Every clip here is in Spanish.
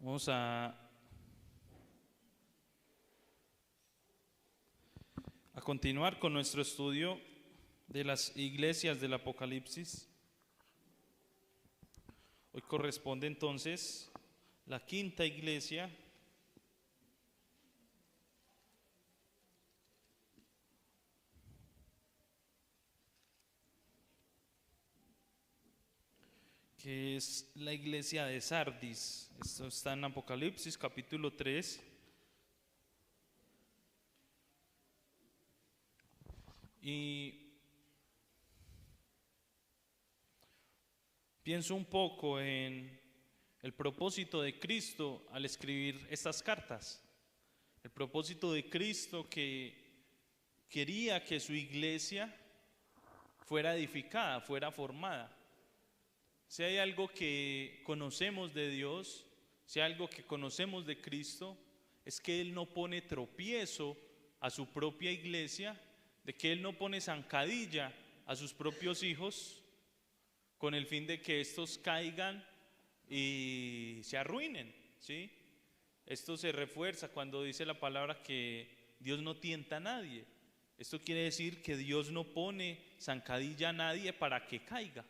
Vamos a continuar con nuestro estudio de las iglesias del Apocalipsis. Hoy corresponde entonces la quinta iglesia, que es la iglesia de Sardis. Esto está en Apocalipsis capítulo 3. Y pienso un poco en el propósito de Cristo al escribir estas cartas. El propósito de Cristo que quería que su iglesia fuera edificada, fuera formada. Si hay algo que conocemos de Dios, si hay algo que conocemos de Cristo, es que Él no pone tropiezo a su propia iglesia, de que Él no pone zancadilla a sus propios hijos con el fin de que estos caigan y se arruinen, ¿sí? Esto se refuerza cuando dice la palabra que Dios no tienta a nadie. Esto quiere decir que Dios no pone zancadilla a nadie para que caiga,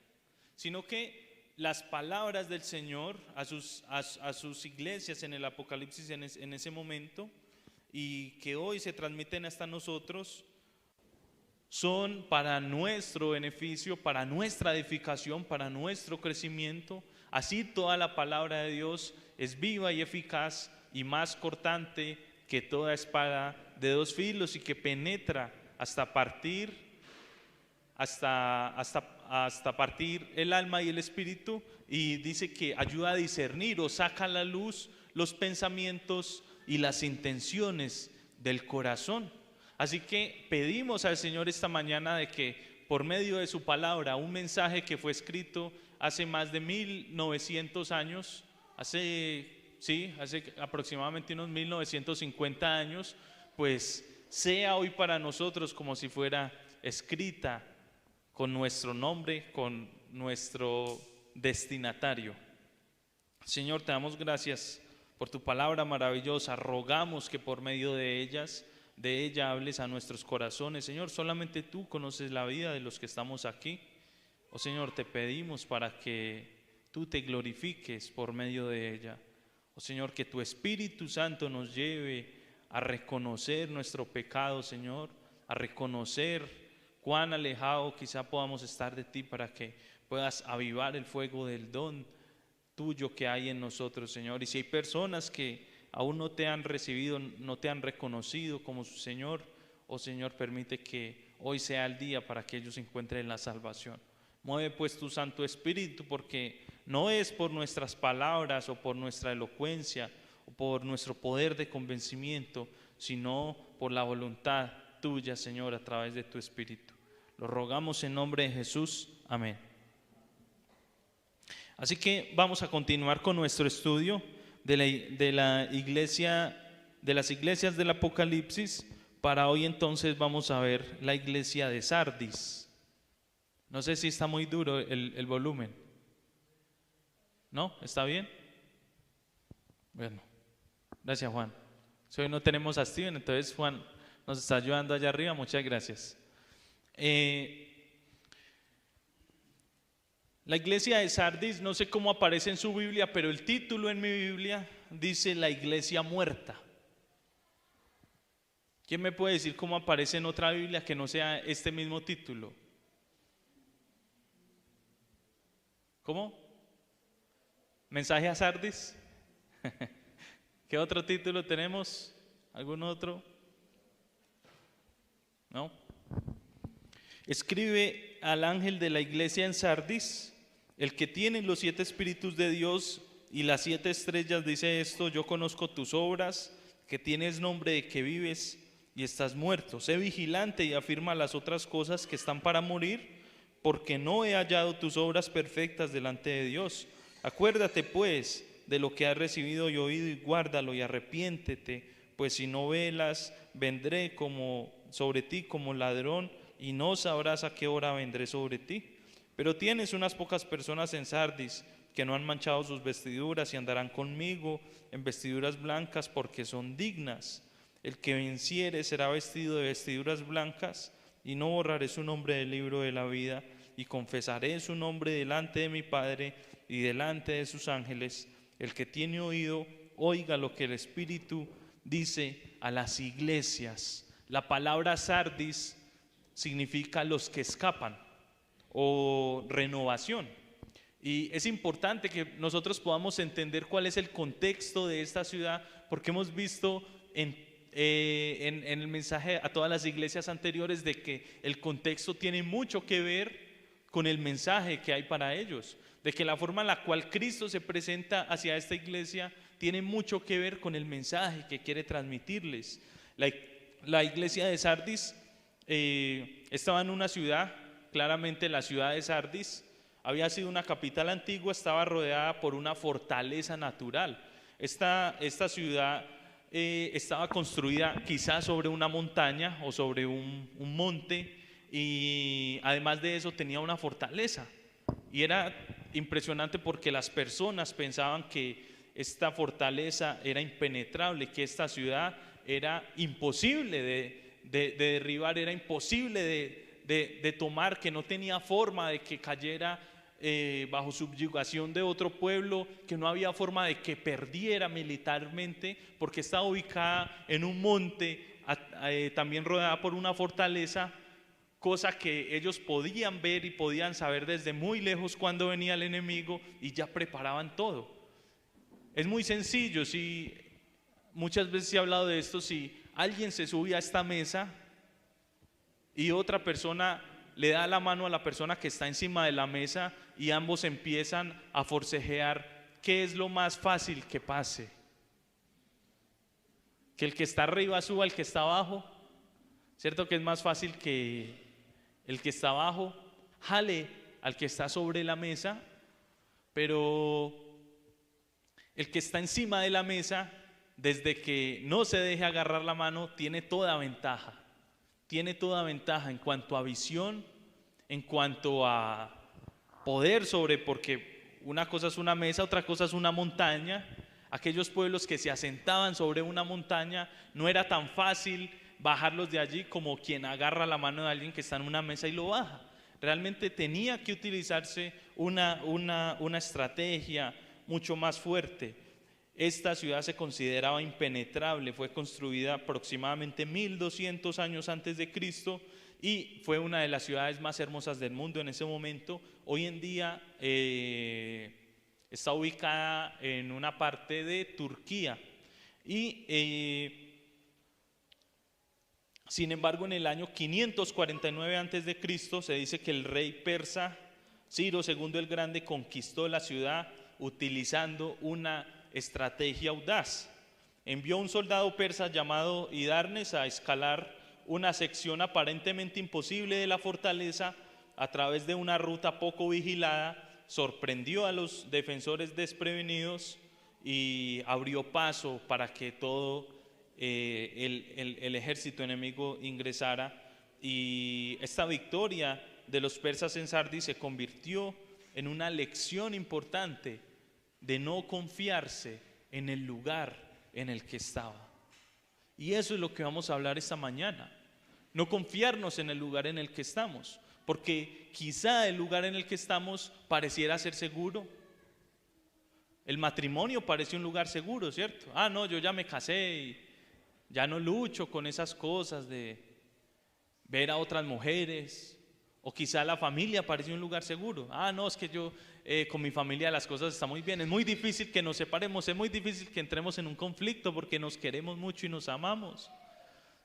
sino que las palabras del Señor a sus iglesias en el Apocalipsis en ese momento y que hoy se transmiten hasta nosotros son para nuestro beneficio, para nuestra edificación, para nuestro crecimiento. Así toda la palabra de Dios es viva y eficaz y más cortante que toda espada de dos filos y que penetra hasta partir el alma y el espíritu, y dice que ayuda a discernir o saca a la luz los pensamientos y las intenciones del corazón. Así que pedimos al Señor esta mañana de que por medio de su palabra, un mensaje que fue escrito hace más de 1900 años, hace aproximadamente unos 1950 años, pues sea hoy para nosotros como si fuera escrita con nuestro nombre, con nuestro destinatario. Señor, te damos gracias por tu palabra maravillosa. Rogamos que por medio de ella hables a nuestros corazones. Señor, solamente tú conoces la vida de los que estamos aquí. Oh Señor, te pedimos para que tú te glorifiques por medio de ella. Oh Señor, que tu Espíritu Santo nos lleve a reconocer nuestro pecado, Señor, a reconocer cuán alejado quizá podamos estar de ti, para que puedas avivar el fuego del don tuyo que hay en nosotros, Señor. Y si hay personas que aún no te han recibido, no te han reconocido como su Señor, oh Señor, permite que hoy sea el día para que ellos encuentren la salvación. Mueve pues tu Santo Espíritu, porque no es por nuestras palabras o por nuestra elocuencia o por nuestro poder de convencimiento, sino por la voluntad tuya, Señor, a través de tu Espíritu. Lo rogamos en nombre de Jesús. Amén. Así que vamos a continuar con nuestro estudio de las iglesias del Apocalipsis. Para hoy entonces vamos a ver la iglesia de Sardis. No sé si está muy duro el volumen. ¿No? ¿Está bien? Bueno, gracias, Juan. Hoy no tenemos a Steven, entonces Juan nos está ayudando allá arriba. Muchas gracias. La iglesia de Sardis, no sé cómo aparece en su Biblia, pero el título en mi Biblia dice la iglesia muerta. ¿Quién me puede decir cómo aparece en otra Biblia que no sea este mismo título? ¿Cómo? ¿Mensaje a Sardis? ¿Qué otro título tenemos? ¿Algún otro? ¿No? Escribe al ángel de la iglesia en Sardis, el que tiene los 7 espíritus de Dios y las 7 estrellas, dice esto: yo conozco tus obras, que tienes nombre de que vives y estás muerto. Sé vigilante y afirma las otras cosas que están para morir, porque no he hallado tus obras perfectas delante de Dios. Acuérdate pues de lo que has recibido y oído, y guárdalo, y arrepiéntete, pues si no velas, vendré sobre ti como ladrón, y no sabrás a qué hora vendré sobre ti. Pero tienes unas pocas personas en Sardis que no han manchado sus vestiduras y andarán conmigo en vestiduras blancas porque son dignas. El que venciere será vestido de vestiduras blancas, y no borraré su nombre del libro de la vida, y confesaré su nombre delante de mi Padre y delante de sus ángeles. El que tiene oído, oiga lo que el Espíritu dice a las iglesias. La palabra sardis significa los que escapan o renovación. Y es importante que nosotros podamos entender cuál es el contexto de esta ciudad, porque hemos visto en el mensaje a todas las iglesias anteriores de que el contexto tiene mucho que ver con el mensaje que hay para ellos, de que la forma en la cual Cristo se presenta hacia esta iglesia tiene mucho que ver con el mensaje que quiere transmitirles. La iglesia de Sardis estaba en una ciudad, claramente la ciudad de Sardis había sido una capital antigua, estaba rodeada por una fortaleza natural. Esta ciudad estaba construida quizás sobre una montaña o sobre un monte, y además de eso tenía una fortaleza. Y era impresionante porque las personas pensaban que esta fortaleza era impenetrable, que esta ciudad era imposible de derribar, era imposible de tomar, que no tenía forma de que cayera bajo subyugación de otro pueblo, que no había forma de que perdiera militarmente, porque estaba ubicada en un monte, también rodeada por una fortaleza, cosa que ellos podían ver y podían saber desde muy lejos cuando venía el enemigo, y ya preparaban todo. Es muy sencillo, si muchas veces he hablado de esto, si alguien se sube a esta mesa y otra persona le da la mano a la persona que está encima de la mesa y ambos empiezan a forcejear, ¿qué es lo más fácil que pase? ¿Que el que está arriba suba al que está abajo? ¿Cierto que es más fácil que el que está abajo jale al que está sobre la mesa? Pero el que está encima de la mesa, desde que no se deje agarrar la mano, tiene toda ventaja. Tiene toda ventaja en cuanto a visión, en cuanto a poder sobre, porque una cosa es una mesa, otra cosa es una montaña. Aquellos pueblos que se asentaban sobre una montaña, no era tan fácil bajarlos de allí como quien agarra la mano de alguien que está en una mesa y lo baja. Realmente tenía que utilizarse una estrategia mucho más fuerte. Esta ciudad se consideraba impenetrable, fue construida aproximadamente 1200 años antes de Cristo y fue una de las ciudades más hermosas del mundo en ese momento. Hoy en día está ubicada en una parte de Turquía y sin embargo en el año 549 antes de Cristo se dice que el rey persa Ciro II el Grande conquistó la ciudad utilizando una estrategia audaz. Envió un soldado persa llamado Hidarnes a escalar una sección aparentemente imposible de la fortaleza a través de una ruta poco vigilada, sorprendió a los defensores desprevenidos y abrió paso para que todo el ejército enemigo ingresara, y esta victoria de los persas en Sardis se convirtió en una lección importante de no confiarse en el lugar en el que estaba. Y eso es lo que vamos a hablar esta mañana. No confiarnos en el lugar en el que estamos, porque quizá el lugar en el que estamos pareciera ser seguro. El matrimonio parece un lugar seguro, ¿cierto? Ah, no, yo ya me casé y ya no lucho con esas cosas de ver a otras mujeres. O quizá la familia parece un lugar seguro. Ah, no, es que yo con mi familia las cosas están muy bien. Es muy difícil que nos separemos, es muy difícil que entremos en un conflicto porque nos queremos mucho y nos amamos.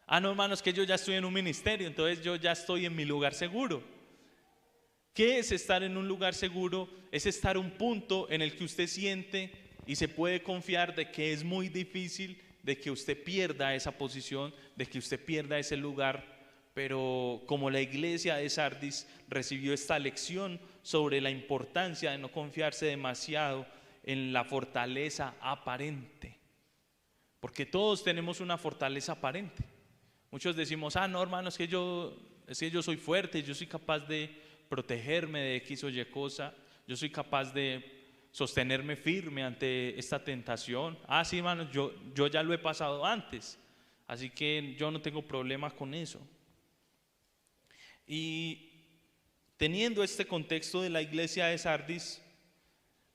Ah, no, hermano, es que yo ya estoy en un ministerio, entonces yo ya estoy en mi lugar seguro. ¿Qué es estar en un lugar seguro? Es estar un punto en el que usted siente y se puede confiar de que es muy difícil de que usted pierda esa posición, de que usted pierda ese lugar. Pero como la iglesia de Sardis recibió esta lección sobre la importancia de no confiarse demasiado en la fortaleza aparente, porque todos tenemos una fortaleza aparente. Muchos decimos, ah, no, hermano, es que yo soy fuerte, yo soy capaz de protegerme de X o Y cosa, yo soy capaz de sostenerme firme ante esta tentación. Ah, sí, hermanos, yo ya lo he pasado antes, así que yo no tengo problema con eso. Y teniendo este contexto de la iglesia de Sardis,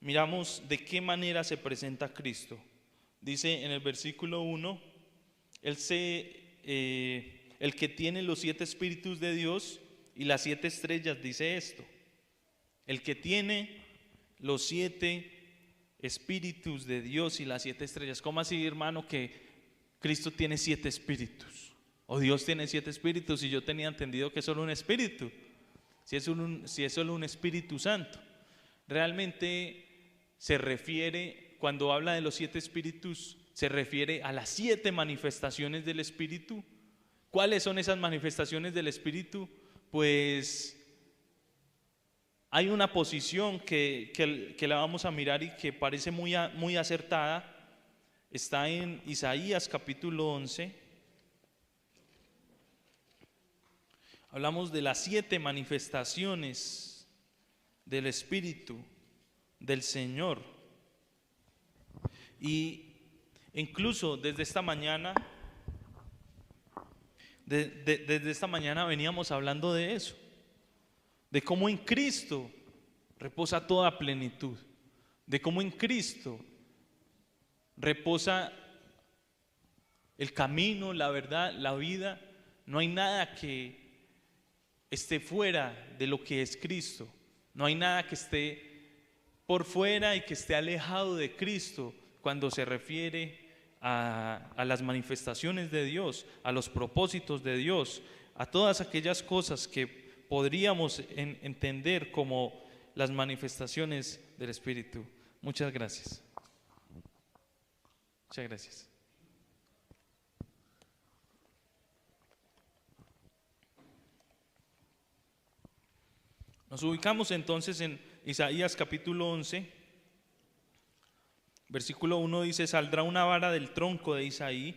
miramos de qué manera se presenta Cristo. Dice en el versículo 1, el que tiene los 7 espíritus de Dios y las 7 estrellas, dice esto: el que tiene los 7 espíritus de Dios y las 7 estrellas. ¿Cómo así, hermano, que Cristo tiene 7 espíritus? O Dios tiene 7 espíritus, y yo tenía entendido que es solo un espíritu. Si es solo un Espíritu Santo. Realmente se refiere, cuando habla de los 7 espíritus, se refiere a las 7 manifestaciones del Espíritu. ¿Cuáles son esas manifestaciones del Espíritu? Pues hay una posición que la vamos a mirar y que parece muy acertada. Está en Isaías capítulo 11. Hablamos de las 7 manifestaciones del Espíritu del Señor. Y incluso desde esta mañana, desde esta mañana veníamos hablando de eso, de cómo en Cristo reposa toda plenitud, de cómo en Cristo reposa el camino, la verdad, la vida. No hay nada que esté fuera de lo que es Cristo, no hay nada que esté por fuera y que esté alejado de Cristo cuando se refiere a las manifestaciones de Dios, a los propósitos de Dios, a todas aquellas cosas que podríamos entender como las manifestaciones del Espíritu. Muchas gracias. Muchas gracias. Nos ubicamos entonces en Isaías capítulo 11, versículo 1 dice: saldrá una vara del tronco de Isaí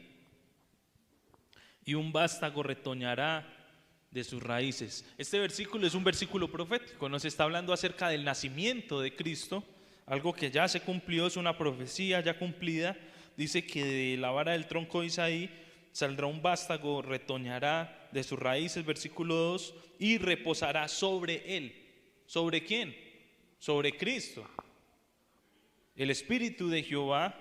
y un vástago retoñará de sus raíces. Este versículo es un versículo profético, nos está hablando acerca del nacimiento de Cristo, algo que ya se cumplió, es una profecía ya cumplida. Dice que de la vara del tronco de Isaí saldrá un vástago, retoñará de sus raíces, versículo 2, y reposará sobre él. ¿Sobre quién? Sobre Cristo. El Espíritu de Jehová,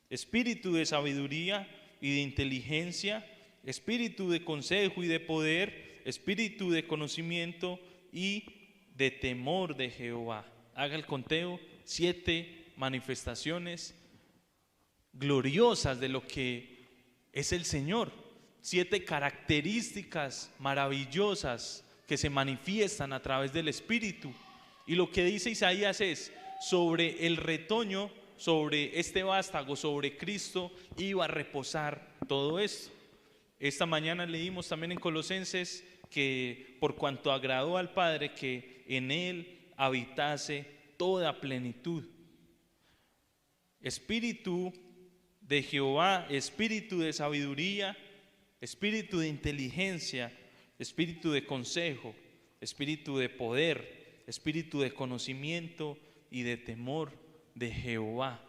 Espíritu de sabiduría y de inteligencia, Espíritu de consejo y de poder, Espíritu de conocimiento y de temor de Jehová. Haga el conteo: 7 manifestaciones gloriosas de lo que es el Señor, 7 características maravillosas que se manifiestan a través del Espíritu. Y lo que dice Isaías es: sobre el retoño, sobre este vástago, sobre Cristo iba a reposar todo esto. Esta mañana leímos también en Colosenses que por cuanto agradó al Padre que en él habitase toda plenitud. Espíritu de Jehová, espíritu de sabiduría, espíritu de inteligencia, espíritu de consejo, espíritu de poder, espíritu de conocimiento y de temor de Jehová.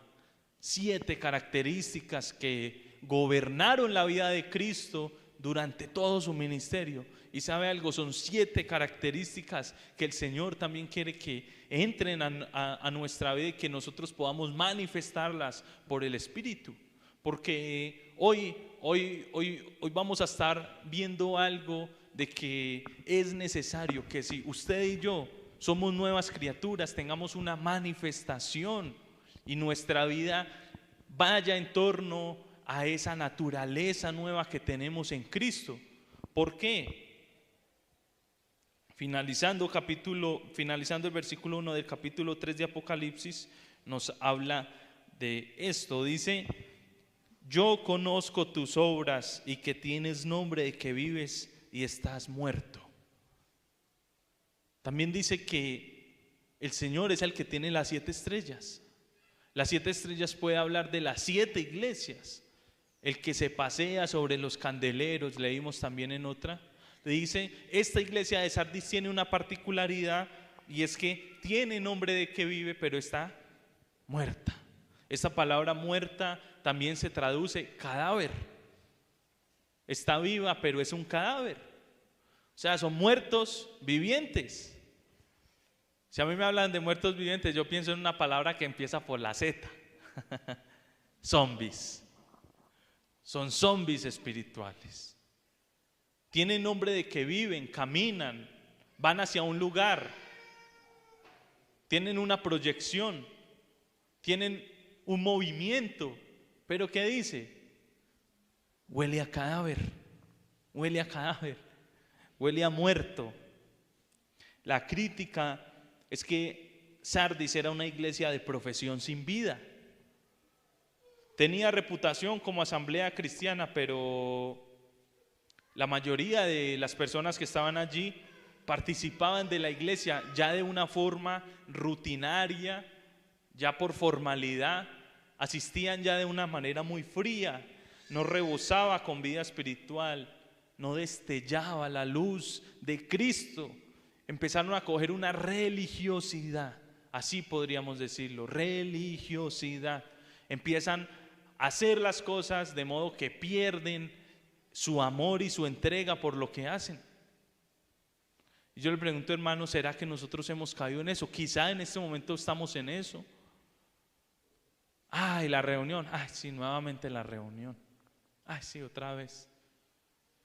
7 características que gobernaron la vida de Cristo durante todo su ministerio. Y sabe algo, son 7 características que el Señor también quiere que entren a nuestra vida y que nosotros podamos manifestarlas por el Espíritu. Porque hoy vamos a estar viendo algo de que es necesario que si usted y yo somos nuevas criaturas, tengamos una manifestación y nuestra vida vaya en torno a esa naturaleza nueva que tenemos en Cristo. ¿Por qué? Finalizando el versículo 1 del capítulo 3 de Apocalipsis, nos habla de esto. Dice: yo conozco tus obras y que tienes nombre de que vives y estás muerto. También dice que el Señor es el que tiene las 7 estrellas. Las 7 estrellas puede hablar de las 7 iglesias. El que se pasea sobre los candeleros, leímos también en otra, dice: esta iglesia de Sardis tiene una particularidad y es que tiene nombre de que vive, pero está muerta. Esta palabra muerta también se traduce cadáver. Está viva, pero es un cadáver. O sea, son muertos vivientes. Si a mí me hablan de muertos vivientes, yo pienso en una palabra que empieza por la Z. Zombies. Son zombies espirituales. Tienen nombre de que viven, caminan, van hacia un lugar, tienen una proyección, tienen un movimiento. Pero ¿qué dice? Huele a cadáver, huele a cadáver, huele a muerto. La crítica es que Sardis era una iglesia de profesión sin vida. Tenía reputación como asamblea cristiana, pero la mayoría de las personas que estaban allí participaban de la iglesia ya de una forma rutinaria, ya por formalidad, asistían ya de una manera muy fría, no rebosaba con vida espiritual, no destellaba la luz de Cristo. Empezaron a coger una religiosidad, así podríamos decirlo, religiosidad. Empiezan a hacer las cosas de modo que pierden su amor y su entrega por lo que hacen. Y yo le pregunto, hermano, ¿será que nosotros hemos caído en eso? Quizá en este momento estamos en eso. Ay, la reunión, ay, sí, nuevamente la reunión. Ay, sí, otra vez.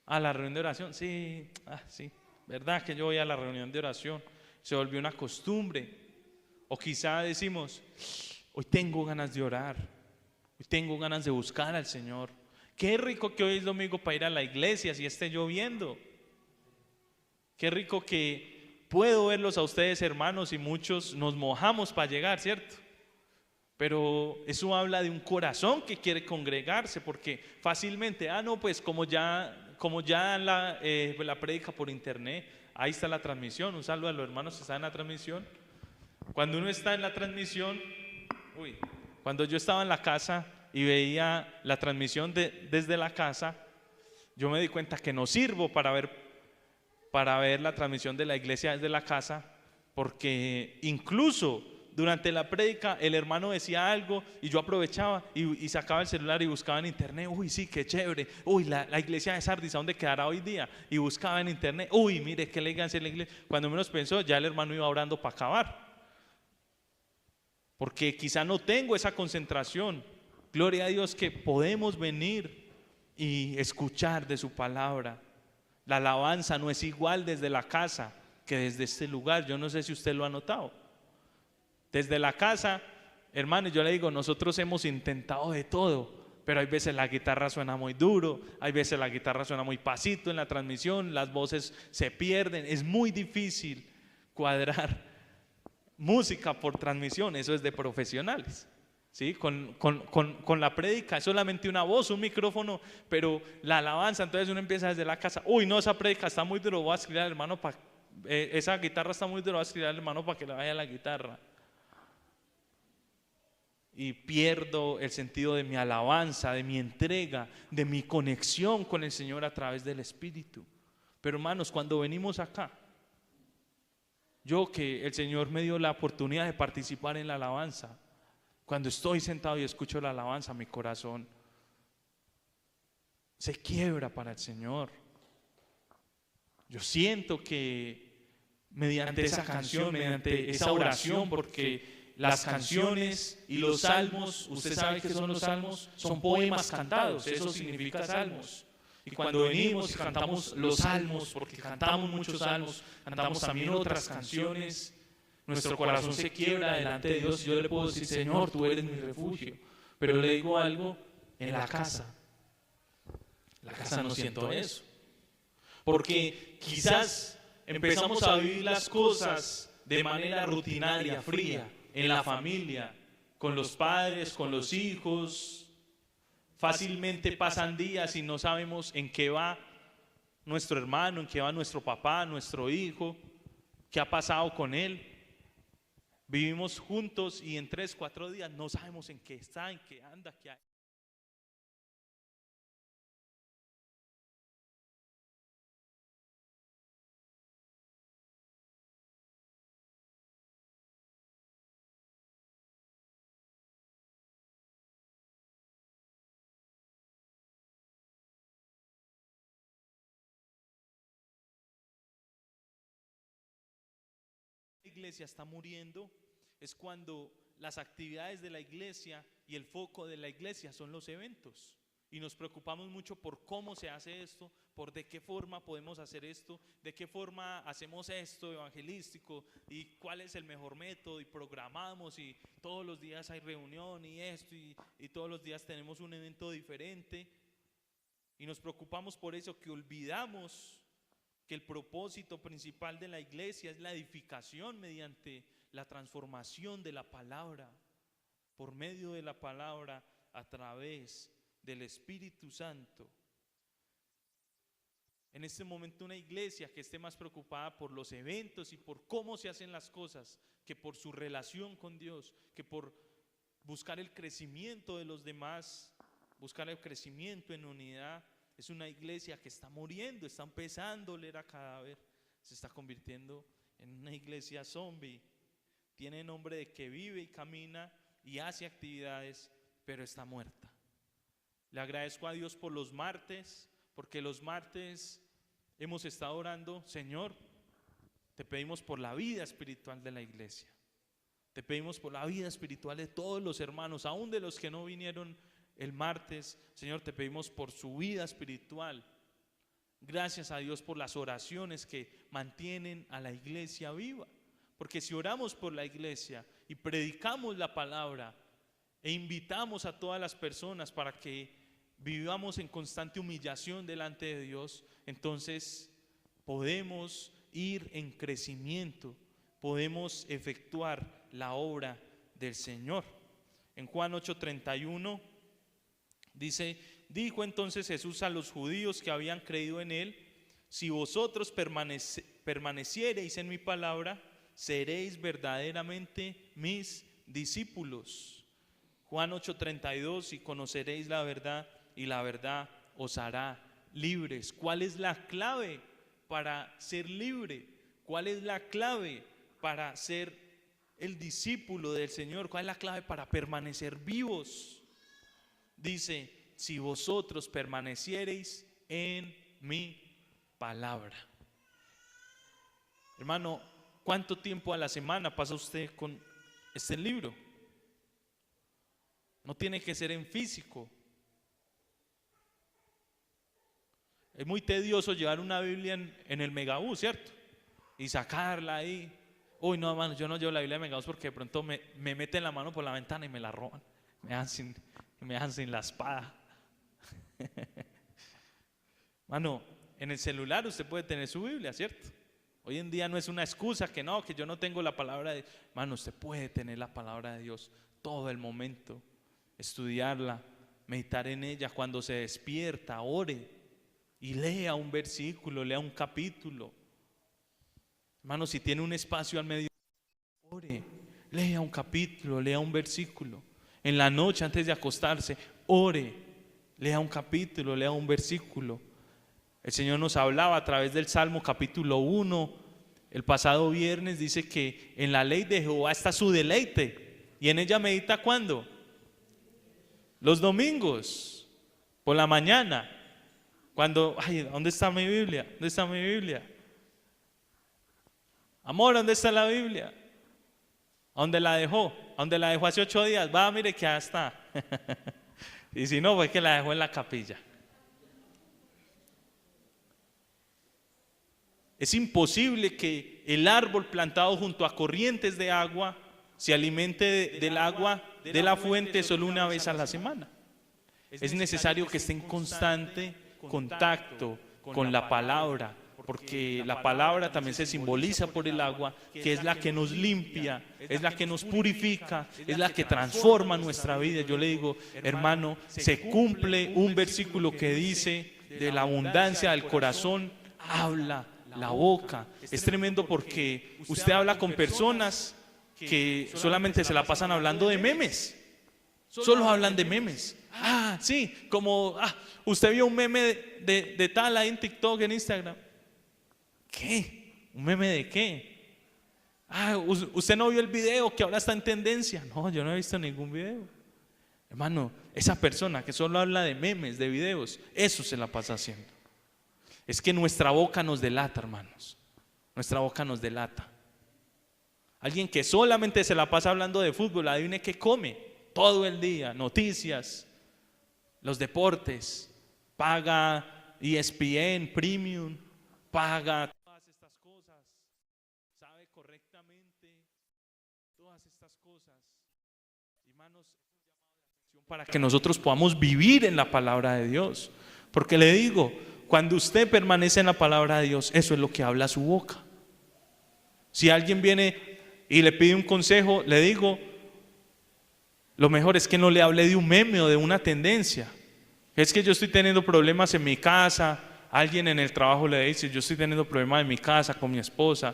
Ah, la reunión de oración, sí, sí, verdad que yo voy a la reunión de oración. Se volvió una costumbre. O quizá decimos, hoy tengo ganas de orar, hoy tengo ganas de buscar al Señor. Qué rico que hoy es domingo para ir a la iglesia si esté lloviendo. Qué rico que puedo verlos a ustedes, hermanos, y muchos nos mojamos para llegar, ¿cierto? Pero eso habla de un corazón que quiere congregarse, porque fácilmente, no, pues como ya la prédica por internet, ahí está la transmisión. Un saludo a los hermanos que están en la transmisión. Cuando uno está en la transmisión, cuando yo estaba en la casa y veía la transmisión desde la casa, yo me di cuenta que no sirvo para ver la transmisión de la iglesia desde la casa, porque incluso durante la prédica el hermano decía algo y yo aprovechaba y sacaba el celular y buscaba en internet. Uy, sí, qué chévere. Uy, la iglesia de Sardis, ¿a dónde quedará hoy día? Y buscaba en internet. Uy, mire qué elegancia la iglesia. Cuando menos pensó, ya el hermano iba orando para acabar, porque quizá no tengo esa concentración. Gloria a Dios que podemos venir y escuchar de su palabra. La alabanza no es igual desde la casa que desde este lugar. Yo no sé si usted lo ha notado. Desde la casa, hermano, yo le digo, nosotros hemos intentado de todo, pero hay veces la guitarra suena muy duro, hay veces la guitarra suena muy pasito en la transmisión, las voces se pierden, es muy difícil cuadrar música por transmisión. Eso es de profesionales, ¿sí? Con la prédica es solamente una voz, un micrófono, pero la alabanza, entonces uno empieza desde la casa. Uy, no, esa prédica está muy duro, voy a escribir al hermano esa guitarra está muy duro, voy a escribir al hermano para que le vaya la guitarra. Y pierdo el sentido de mi alabanza, de mi entrega, de mi conexión con el Señor a través del Espíritu. Pero hermanos, cuando venimos acá, yo que el Señor me dio la oportunidad de participar en la alabanza, cuando estoy sentado y escucho la alabanza, mi corazón se quiebra para el Señor. Yo siento que mediante esa canción, mediante esa oración, porque las canciones y los salmos, usted sabe que son los salmos, son poemas cantados, eso significa salmos. Y cuando venimos y cantamos los salmos, porque cantamos muchos salmos, cantamos también otras canciones, nuestro corazón se quiebra delante de Dios. Yo le puedo decir, Señor, tú eres mi refugio. Pero le digo algo, en la casa no siento eso. Porque quizás empezamos a vivir las cosas de manera rutinaria, fría, en la familia, con los padres, con los hijos. Fácilmente pasan días y no sabemos en qué va nuestro hermano, en qué va nuestro papá, nuestro hijo, qué ha pasado con él. Vivimos juntos y en 3, 4 días no sabemos en qué está, en qué anda, qué hay. iglesia está muriendo es cuando las actividades de la iglesia y el foco de la iglesia son los eventos. Y nos preocupamos mucho por cómo se hace esto, por de qué forma podemos hacer esto, de qué forma hacemos esto evangelístico y cuál es el mejor método, y programamos y todos los días hay reunión y esto y todos los días tenemos un evento diferente. Y nos preocupamos por eso, que olvidamos que el propósito principal de la iglesia es la edificación mediante la transformación de la palabra, por medio de la palabra, a través del Espíritu Santo. En este momento una iglesia que esté más preocupada por los eventos y por cómo se hacen las cosas, que por su relación con Dios, que por buscar el crecimiento de los demás, buscar el crecimiento en unidad, es una iglesia que está muriendo, está empezando a oler a cadáver, se está convirtiendo en una iglesia zombie. Tiene nombre de que vive y camina y hace actividades, pero está muerta. Le agradezco a Dios por los martes, porque los martes hemos estado orando. Señor, te pedimos por la vida espiritual de la iglesia, te pedimos por la vida espiritual de todos los hermanos, aún de los que no vinieron el martes. Señor, te pedimos por su vida espiritual. Gracias a Dios por las oraciones que mantienen a la iglesia viva, porque si oramos por la iglesia y predicamos la palabra e invitamos a todas las personas para que vivamos en constante humillación delante de Dios, entonces podemos ir en crecimiento, podemos efectuar la obra del Señor. En Juan 8:31 dice: dijo entonces Jesús a los judíos que habían creído en él: si vosotros permaneciereis en mi palabra, seréis verdaderamente mis discípulos. Juan 8:32: y conoceréis la verdad, y la verdad os hará libres. ¿Cuál es la clave para ser libre? ¿Cuál es la clave para ser el discípulo del Señor? ¿Cuál es la clave para permanecer vivos? Dice: si vosotros permaneciereis en mi palabra. Hermano, ¿cuánto tiempo a la semana pasa usted con este libro? No tiene que ser en físico. Es muy tedioso llevar una Biblia en el megabús, ¿cierto? Y sacarla ahí. Uy, no, hermano, yo no llevo la Biblia en megabús porque de pronto me meten la mano por la ventana y me la roban. Me dejan sin la espada. Hermano, en el celular usted puede tener su Biblia, ¿cierto? Hoy en día no es una excusa que yo no tengo la palabra de Dios. Hermano, usted puede tener la palabra de Dios todo el momento, estudiarla, meditar en ella. Cuando se despierta, ore y lea un versículo, lea un capítulo. Hermano, si tiene un espacio al medio, ore, lea un capítulo, lea un versículo. En la noche antes de acostarse, ore, lea un capítulo, lea un versículo. El Señor nos hablaba a través del Salmo capítulo 1 el pasado viernes. Dice que en la ley de Jehová está su deleite, y en ella medita ¿cuándo? Los domingos, por la mañana. Cuando, ¿dónde está mi Biblia? ¿Dónde está mi Biblia? Amor, ¿dónde está la Biblia? ¿A dónde la dejó? ¿A dónde la dejó hace 8 días? Va, mire que ya está. Y si no, fue que la dejó en la capilla. Es imposible que el árbol plantado junto a corrientes de agua se alimente del agua de la fuente solo una vez a la semana. Es necesario que esté en constante contacto con la palabra, porque la palabra también se simboliza por el agua, que es la que nos limpia, es la que nos purifica, es la que transforma nuestra vida. Yo le digo, hermano, se cumple un versículo que dice: de la abundancia del corazón habla la boca. Es tremendo, porque usted habla con personas que solamente se la pasan hablando de memes. Solo hablan de memes. Sí, como usted vio un meme de tal ahí en TikTok, en Instagram. ¿Qué? ¿Un meme de qué? Usted no vio el video que ahora está en tendencia. No, yo no he visto ningún video. Hermano, esa persona que solo habla de memes, de videos, eso se la pasa haciendo. Es que nuestra boca nos delata, hermanos. Nuestra boca nos delata. Alguien que solamente se la pasa hablando de fútbol, adivine qué come todo el día, noticias, los deportes, paga ESPN Premium, paga todas estas cosas, sabe correctamente todas estas cosas. Hermanos, para que nosotros podamos vivir en la palabra de Dios. Porque le digo, cuando usted permanece en la palabra de Dios, eso es lo que habla su boca. Si alguien viene y le pide un consejo, le digo, lo mejor es que no le hable de un meme o de una tendencia. Es que yo estoy teniendo problemas en mi casa, alguien en el trabajo le dice, yo estoy teniendo problemas en mi casa con mi esposa.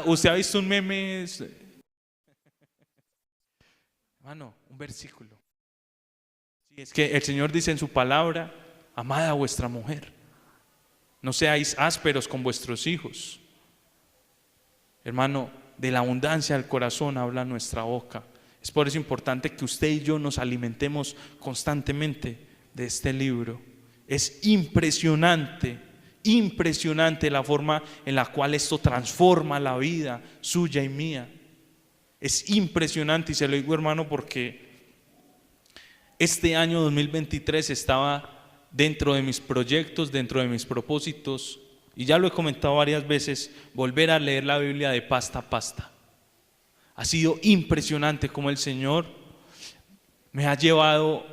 ¿Usted ha visto un meme? Hermano, un versículo. Sí, es que el Señor dice en su palabra, amad a vuestra mujer, no seáis ásperos con vuestros hijos. Hermano, de la abundancia del corazón habla nuestra boca. Es por eso importante que usted y yo nos alimentemos constantemente de este libro. Es impresionante, impresionante la forma en la cual esto transforma la vida suya y mía. Es impresionante, y se lo digo, hermano, porque este año 2023 estaba dentro de mis proyectos, dentro de mis propósitos, y ya lo he comentado varias veces, volver a leer la Biblia de pasta a pasta. Ha sido impresionante cómo el Señor me ha llevado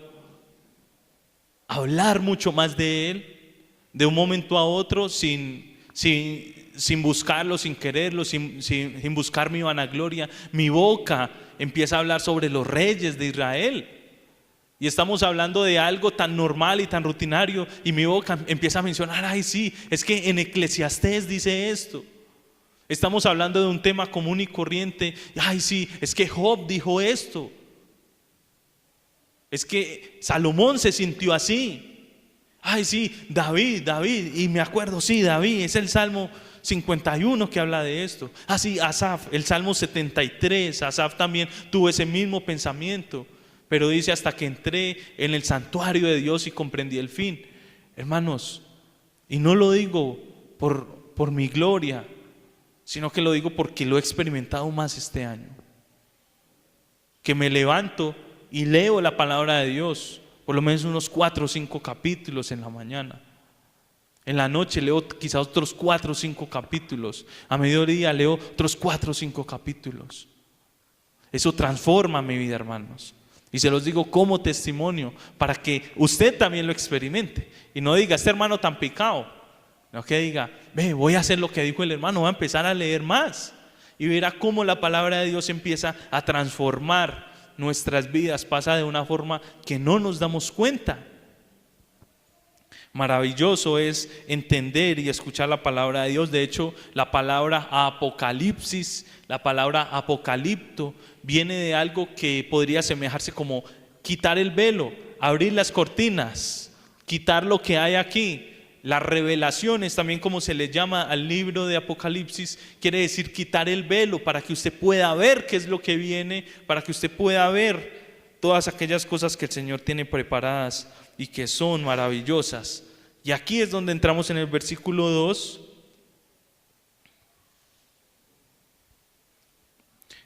a hablar mucho más de Él, de un momento a otro, sin buscarlo, sin quererlo, sin buscar mi vanagloria. Mi boca empieza a hablar sobre los reyes de Israel. Y estamos hablando de algo tan normal y tan rutinario, y mi boca empieza a mencionar, ay sí, es que en Eclesiastés dice esto. Estamos hablando de un tema común y corriente, ay sí, es que Job dijo esto. Es que Salomón se sintió así. Ay sí, David, y me acuerdo, sí, David, es el Salmo 51 que habla de esto. Sí, Asaf, el Salmo 73, Asaf también tuvo ese mismo pensamiento. Pero dice, hasta que entré en el santuario de Dios y comprendí el fin. Hermanos, y no lo digo por mi gloria, sino que lo digo porque lo he experimentado más este año. Que me levanto y leo la palabra de Dios, por lo menos unos 4 o 5 capítulos en la mañana. En la noche leo quizás otros 4 o 5 capítulos. A mediodía leo otros 4 o 5 capítulos. Eso transforma mi vida, hermanos. Y se los digo como testimonio para que usted también lo experimente. Y no diga, este hermano tan picado. No, que diga, voy a hacer lo que dijo el hermano, voy a empezar a leer más. Y verá cómo la palabra de Dios empieza a transformar nuestras vidas. Pasa de una forma que no nos damos cuenta. Maravilloso es entender y escuchar la palabra de Dios. De hecho, la palabra apocalipsis, la palabra apocalipto, viene de algo que podría asemejarse como quitar el velo, abrir las cortinas, quitar lo que hay aquí. Las revelaciones, también como se le llama al libro de Apocalipsis, quiere decir quitar el velo para que usted pueda ver qué es lo que viene, para que usted pueda ver todas aquellas cosas que el Señor tiene preparadas y que son maravillosas. Y aquí es donde entramos en el versículo 2.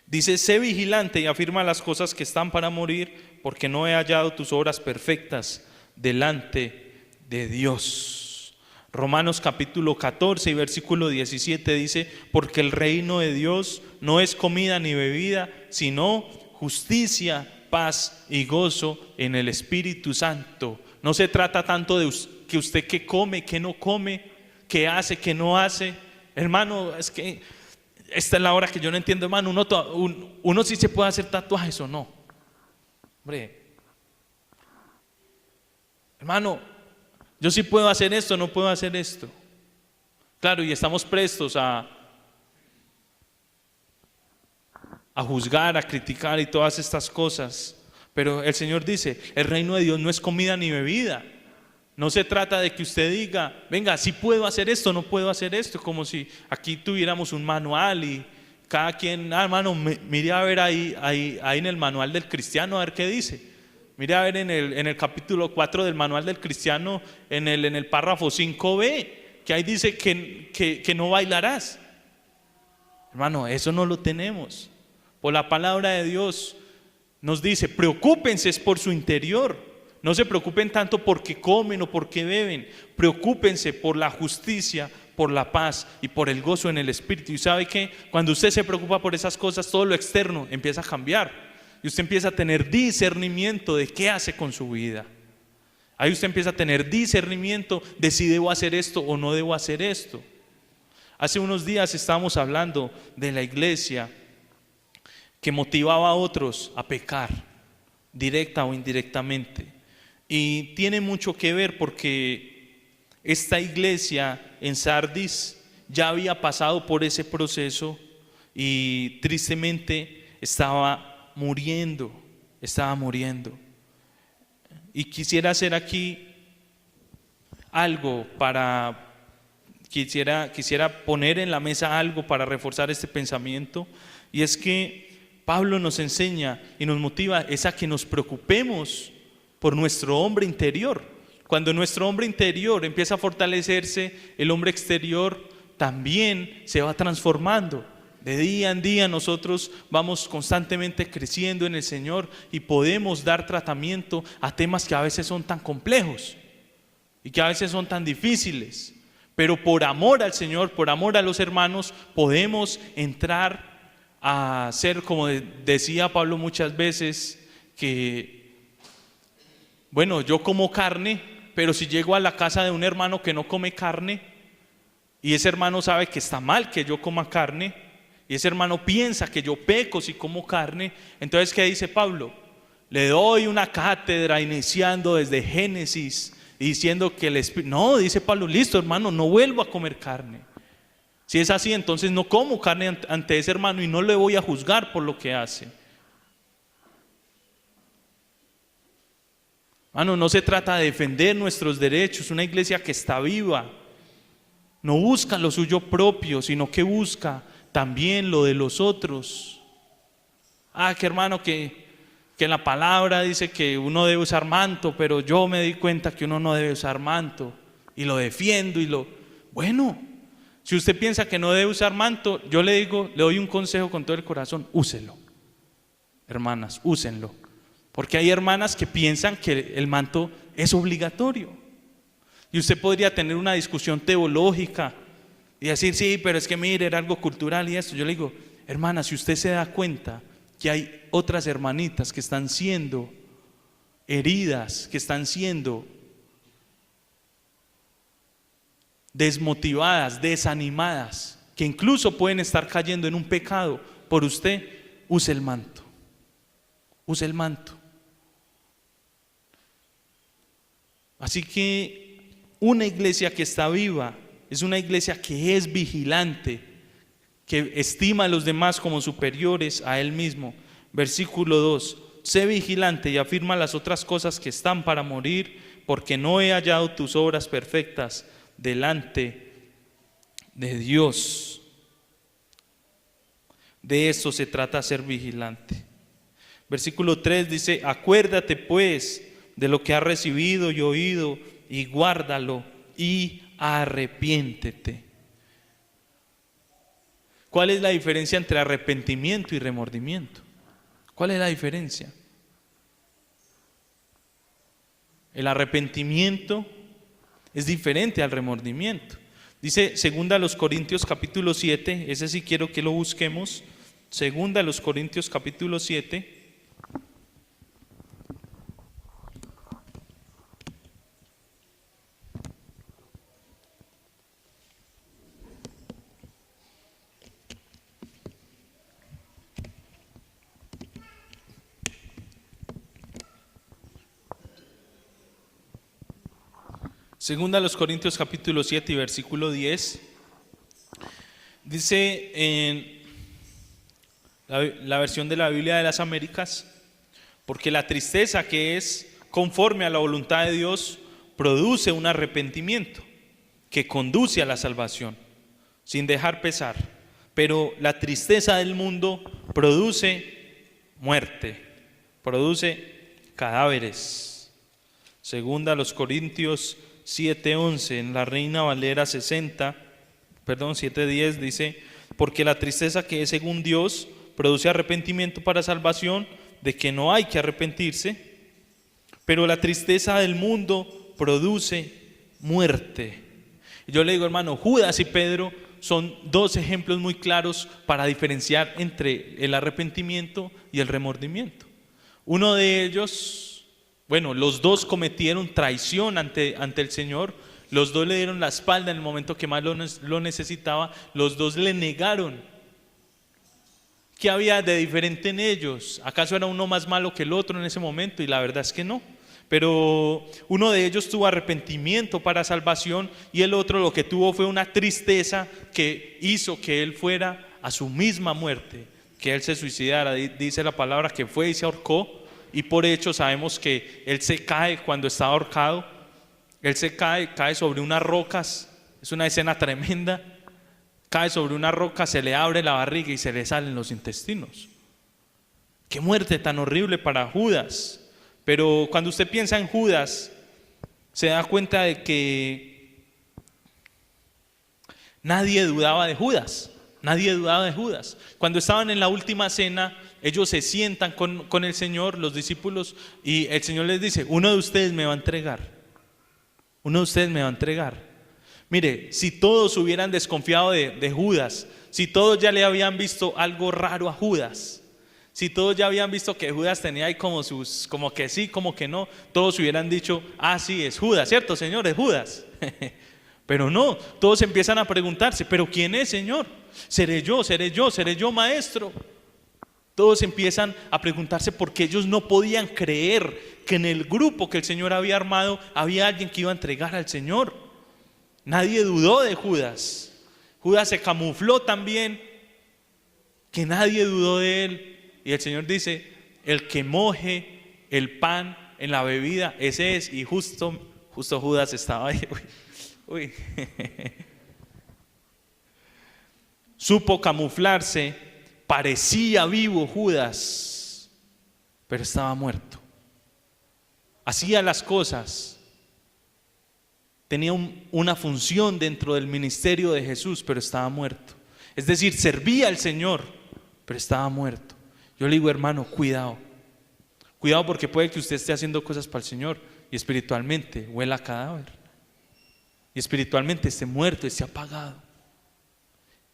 Dice, sé vigilante y afirma las cosas que están para morir, porque no he hallado tus obras perfectas delante de Dios. Romanos capítulo 14 y versículo 17 dice, porque el reino de Dios no es comida ni bebida, sino justicia, paz y gozo en el Espíritu Santo. No se trata tanto de que usted qué come, qué no come, qué hace, qué no hace. Hermano, es que esta es la hora que yo no entiendo, hermano. Uno sí se puede hacer tatuajes o no. Hombre, hermano, yo sí puedo hacer esto, no puedo hacer esto. Claro, y estamos prestos a juzgar, a criticar y todas estas cosas. Pero el Señor dice, el reino de Dios no es comida ni bebida. No se trata de que usted diga, venga, sí puedo hacer esto, no puedo hacer esto, como si aquí tuviéramos un manual y cada quien, hermano, mire a ver ahí en el manual del cristiano, a ver qué dice. Mire a ver en el capítulo 4 del manual del cristiano, en el párrafo 5b, que ahí dice que no bailarás. Hermano, eso no lo tenemos. Por la palabra de Dios nos dice, preocúpense por su interior. No se preocupen tanto porque comen o porque beben. Preocúpense por la justicia, por la paz y por el gozo en el Espíritu. Y sabe que cuando usted se preocupa por esas cosas, todo lo externo empieza a cambiar. Y usted empieza a tener discernimiento de qué hace con su vida. Ahí usted empieza a tener discernimiento de si debo hacer esto o no debo hacer esto. Hace unos días estábamos hablando de la iglesia que motivaba a otros a pecar, directa o indirectamente. Y tiene mucho que ver porque esta iglesia en Sardis ya había pasado por ese proceso y tristemente estaba muriendo. Y quisiera hacer aquí algo quisiera poner en la mesa algo para reforzar este pensamiento, y es que Pablo nos enseña y nos motiva es a que nos preocupemos por nuestro hombre interior. Cuando nuestro hombre interior empieza a fortalecerse, el hombre exterior también se va transformando. De día en día nosotros vamos constantemente creciendo en el Señor y podemos dar tratamiento a temas que a veces son tan complejos y que a veces son tan difíciles. Pero por amor al Señor, por amor a los hermanos, podemos entrar a ser, como decía Pablo muchas veces, que bueno, yo como carne, pero si llego a la casa de un hermano que no come carne y ese hermano sabe que está mal que yo coma carne y ese hermano piensa que yo peco si como carne, entonces ¿qué dice Pablo? Le doy una cátedra iniciando desde Génesis y diciendo que el Espíritu, no, dice Pablo, listo hermano, no vuelvo a comer carne. Si es así, entonces no como carne ante ese hermano y no le voy a juzgar por lo que hace. Hermano, no se trata de defender nuestros derechos. Una iglesia que está viva no busca lo suyo propio, sino que busca también lo de los otros. Que hermano, que en la palabra dice que uno debe usar manto, pero yo me di cuenta que uno no debe usar manto y lo defiendo bueno, si usted piensa que no debe usar manto, yo le doy un consejo con todo el corazón: úselo. Hermanas, úsenlo, porque hay hermanas que piensan que el manto es obligatorio y usted podría tener una discusión teológica y decir, sí, pero es que mire, era algo cultural y esto. Yo le digo, hermana, si usted se da cuenta que hay otras hermanitas que están siendo heridas, que están siendo desmotivadas, desanimadas, que incluso pueden estar cayendo en un pecado por usted, use el manto. Use el manto. Así que una iglesia que está viva es una iglesia que es vigilante, que estima a los demás como superiores a él mismo. Versículo 2: sé vigilante y afirma las otras cosas que están para morir, porque no he hallado tus obras perfectas delante de Dios. De eso se trata, ser vigilante. Versículo 3 dice: acuérdate pues de lo que has recibido y oído, y guárdalo y arrepiéntete. ¿Cuál es la diferencia entre arrepentimiento y remordimiento? ¿Cuál es la diferencia? El arrepentimiento es diferente al remordimiento. Dice 2 Corintios capítulo 7, ese sí quiero que lo busquemos. 2 Corintios capítulo 7. Segunda a los Corintios capítulo 7 y versículo 10, dice en la versión de la Biblia de las Américas: porque la tristeza que es conforme a la voluntad de Dios produce un arrepentimiento que conduce a la salvación, sin dejar pesar, pero la tristeza del mundo produce muerte, produce cadáveres. Segunda a los Corintios 7:11 en la Reina Valera 7:10 dice: porque la tristeza que es según Dios produce arrepentimiento para salvación, de que no hay que arrepentirse, pero la tristeza del mundo produce muerte. Yo le digo, hermano, Judas y Pedro son dos ejemplos muy claros para diferenciar entre el arrepentimiento y el remordimiento. Uno de ellos, bueno, los dos cometieron traición ante el Señor, los dos le dieron la espalda en el momento que más lo necesitaba, los dos le negaron. ¿Qué había de diferente en ellos? ¿Acaso era uno más malo que el otro en ese momento? Y la verdad es que no. Pero uno de ellos tuvo arrepentimiento para salvación y el otro lo que tuvo fue una tristeza que hizo que él fuera a su misma muerte, que él se suicidara. Dice la palabra que fue y se ahorcó, y por hecho sabemos que él se cae cuando está ahorcado. Él se cae sobre unas rocas, es una escena tremenda. Cae sobre una roca, se le abre la barriga y se le salen los intestinos. Qué muerte tan horrible para Judas. Pero cuando usted piensa en Judas, se da cuenta de que nadie dudaba de Judas. Nadie dudaba de Judas. Cuando estaban en la última cena, ellos se sientan con el Señor, los discípulos, y el Señor les dice: uno de ustedes me va a entregar. Uno de ustedes me va a entregar. Mire, si todos hubieran desconfiado de Judas, si todos ya le habían visto algo raro a Judas, si todos ya habían visto que Judas tenía ahí como que sí, como que no, todos hubieran dicho: ah, sí, es Judas, ¿cierto, Señor? Es Judas. Pero no, todos empiezan a preguntarse: ¿pero quién es, Señor? ¿Seré yo, maestro? Todos empiezan a preguntarse porque ellos no podían creer que en el grupo que el Señor había armado había alguien que iba a entregar al Señor. Nadie dudó de Judas. Judas se camufló también, que nadie dudó de él. Y el Señor dice: el que moje el pan en la bebida, ese es. Y justo Judas estaba ahí. Uy. Supo camuflarse, parecía vivo Judas, pero estaba muerto. Hacía las cosas, tenía una función dentro del ministerio de Jesús, pero estaba muerto. Es decir, servía al Señor, pero estaba muerto. Yo le digo, hermano, cuidado porque puede que usted esté haciendo cosas para el Señor y espiritualmente huela a cadáver, y espiritualmente esté muerto, esté apagado.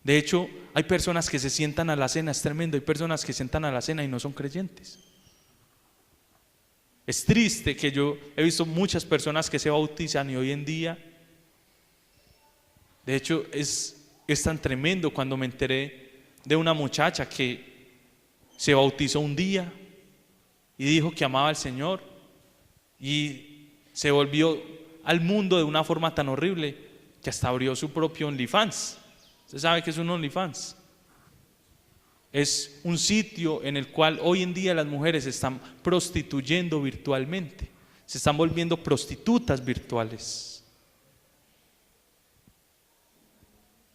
De hecho, hay personas que se sientan a la cena, es tremendo, hay personas que se sientan a la cena y no son creyentes. Es triste que yo he visto muchas personas que se bautizan y hoy en día, de hecho es tan tremendo cuando me enteré de una muchacha que se bautizó un día y dijo que amaba al Señor y se volvió al mundo de una forma tan horrible que hasta abrió su propio OnlyFans. ¿Usted sabe qué es un OnlyFans? Es un sitio en el cual hoy en día las mujeres se están prostituyendo virtualmente, se están volviendo prostitutas virtuales,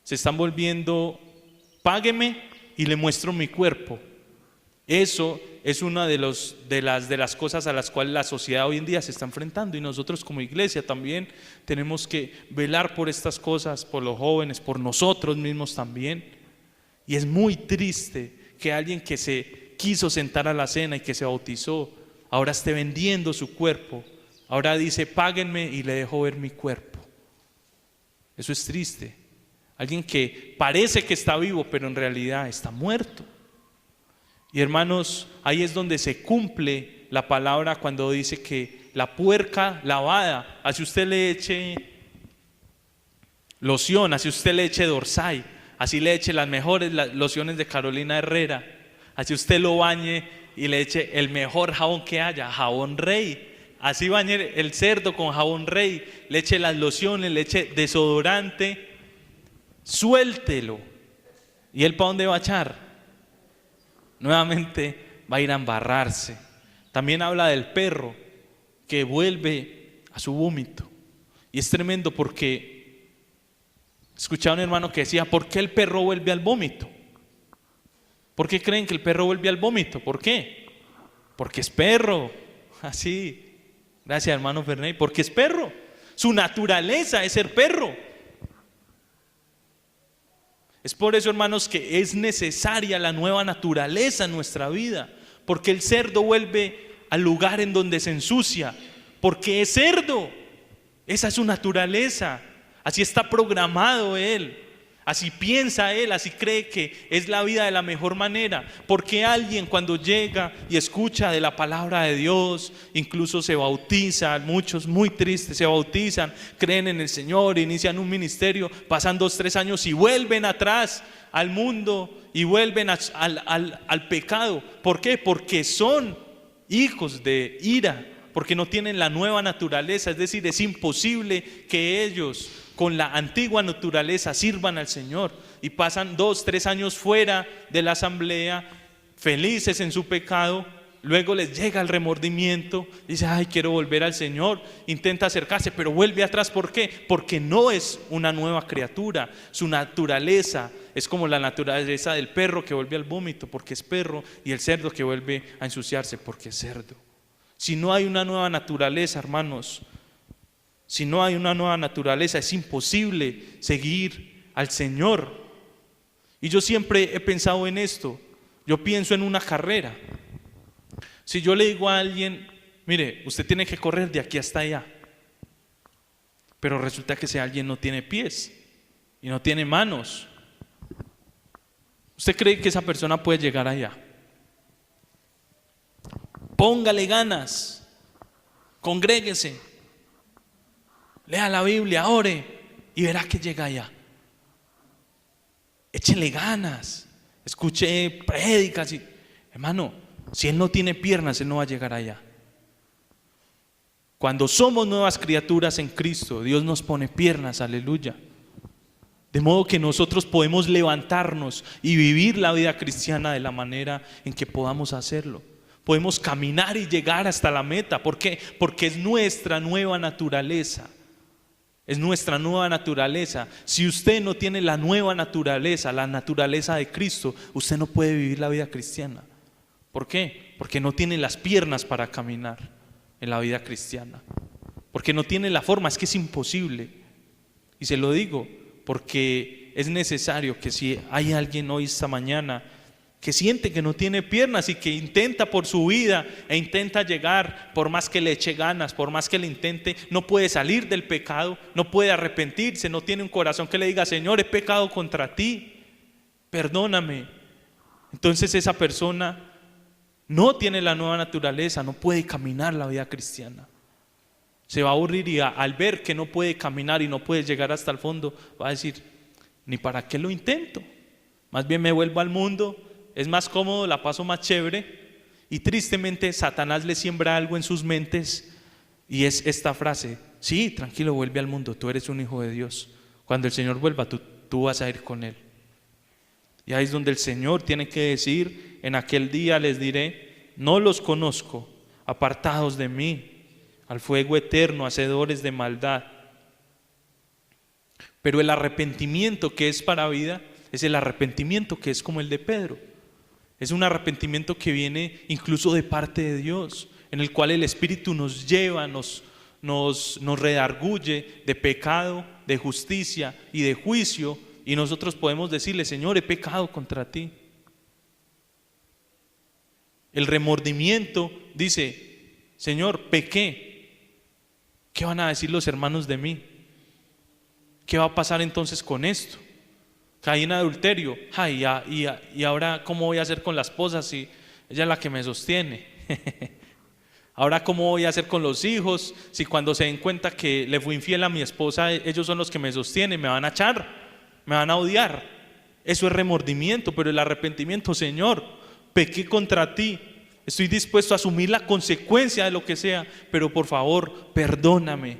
se están volviendo: págueme y le muestro mi cuerpo. Eso es una de las cosas a las cuales la sociedad hoy en día se está enfrentando, y nosotros como iglesia también tenemos que velar por estas cosas, por los jóvenes, por nosotros mismos también. Y es muy triste que alguien que se quiso sentar a la cena y que se bautizó ahora esté vendiendo su cuerpo. Ahora dice: páguenme y le dejo ver mi cuerpo. Eso es triste. Alguien que parece que está vivo, pero en realidad está muerto. Y hermanos, ahí es donde se cumple la palabra cuando dice que la puerca lavada, así usted le eche loción, así usted le eche Dorsai, así le eche las mejores lociones de Carolina Herrera, así usted lo bañe y le eche el mejor jabón que haya, jabón Rey, así bañe el cerdo con jabón Rey, le eche las lociones, le eche desodorante, suéltelo. ¿Y él para dónde va a echar? Nuevamente va a ir a embarrarse. También habla del perro que vuelve a su vómito. Y es tremendo porque escuchaba un hermano que decía: ¿por qué el perro vuelve al vómito? ¿Por qué creen que el perro vuelve al vómito? ¿Por qué? Porque es perro. Así. Gracias, hermano Ferney. Porque es perro. Su naturaleza es ser perro. Es por eso, hermanos, que es necesaria la nueva naturaleza en nuestra vida, porque el cerdo vuelve al lugar en donde se ensucia, porque es cerdo. Esa es su naturaleza. Así está programado él. Así piensa él, así cree que es la vida de la mejor manera. Porque alguien cuando llega y escucha de la palabra de Dios, incluso se bautiza, muchos muy tristes se bautizan, creen en el Señor, inician un ministerio, pasan 2, 3 años y vuelven atrás al mundo y vuelven al pecado. ¿Por qué? Porque son hijos de ira, porque no tienen la nueva naturaleza. Es decir, es imposible que ellos con la antigua naturaleza sirvan al Señor, y pasan 2, 3 años fuera de la asamblea, felices en su pecado. Luego les llega el remordimiento, dice: ay, quiero volver al Señor, intenta acercarse, pero vuelve atrás. ¿Por qué? Porque no es una nueva criatura. Su naturaleza es como la naturaleza del perro que vuelve al vómito porque es perro, y el cerdo que vuelve a ensuciarse porque es cerdo. Si no hay una nueva naturaleza, hermanos, si no hay una nueva naturaleza, es imposible seguir al Señor. Y yo siempre he pensado en esto. Yo pienso en una carrera. Si yo le digo a alguien: mire, usted tiene que correr de aquí hasta allá, pero resulta que ese alguien no tiene pies y no tiene manos, ¿usted cree que esa persona puede llegar allá? Póngale ganas, congréguese, lea la Biblia, ore y verá que llega allá. Échele ganas, escuche prédicas. Hermano, si él no tiene piernas, él no va a llegar allá. Cuando somos nuevas criaturas en Cristo, Dios nos pone piernas, aleluya. De modo que nosotros podemos levantarnos y vivir la vida cristiana de la manera en que podamos hacerlo. Podemos caminar y llegar hasta la meta. ¿Por qué? Porque es nuestra nueva naturaleza. Es nuestra nueva naturaleza. Si usted no tiene la nueva naturaleza, la naturaleza de Cristo, usted no puede vivir la vida cristiana. ¿Por qué? Porque no tiene las piernas para caminar en la vida cristiana. Porque no tiene la forma, es que es imposible. Y se lo digo porque es necesario que si hay alguien hoy, esta mañana, que siente que no tiene piernas y que intenta por su vida e intenta llegar, por más que le eche ganas, por más que le intente, no puede salir del pecado, no puede arrepentirse, no tiene un corazón que le diga: Señor, he pecado contra ti, perdóname. Entonces esa persona no tiene la nueva naturaleza, no puede caminar la vida cristiana. Se va a aburrir y al ver que no puede caminar y no puede llegar hasta el fondo, va a decir: ni para qué lo intento, más bien me vuelvo al mundo, es más cómodo, la paso más chévere. Y tristemente Satanás le siembra algo en sus mentes, y es esta frase: sí, tranquilo, vuelve al mundo, tú eres un hijo de Dios, cuando el Señor vuelva tú vas a ir con Él. Y ahí es donde el Señor tiene que decir: en aquel día les diré, no los conozco, apartados de mí, al fuego eterno, hacedores de maldad. Pero el arrepentimiento que es para vida es el arrepentimiento que es como el de Pedro. Es un arrepentimiento que viene incluso de parte de Dios, en el cual el Espíritu nos lleva, nos redarguye de pecado, de justicia y de juicio, y nosotros podemos decirle: Señor, he pecado contra ti. El remordimiento dice: Señor, pequé. ¿Qué van a decir los hermanos de mí? ¿Qué va a pasar entonces con esto? Caí en adulterio. Ay, y ahora ¿cómo voy a hacer con la esposa si ella es la que me sostiene? Ahora ¿cómo voy a hacer con los hijos si cuando se den cuenta que le fui infiel a mi esposa, ellos son los que me sostienen? Me van a echar, me van a odiar. Eso es remordimiento. Pero el arrepentimiento: Señor, pequé contra ti, estoy dispuesto a asumir la consecuencia de lo que sea, pero por favor, perdóname.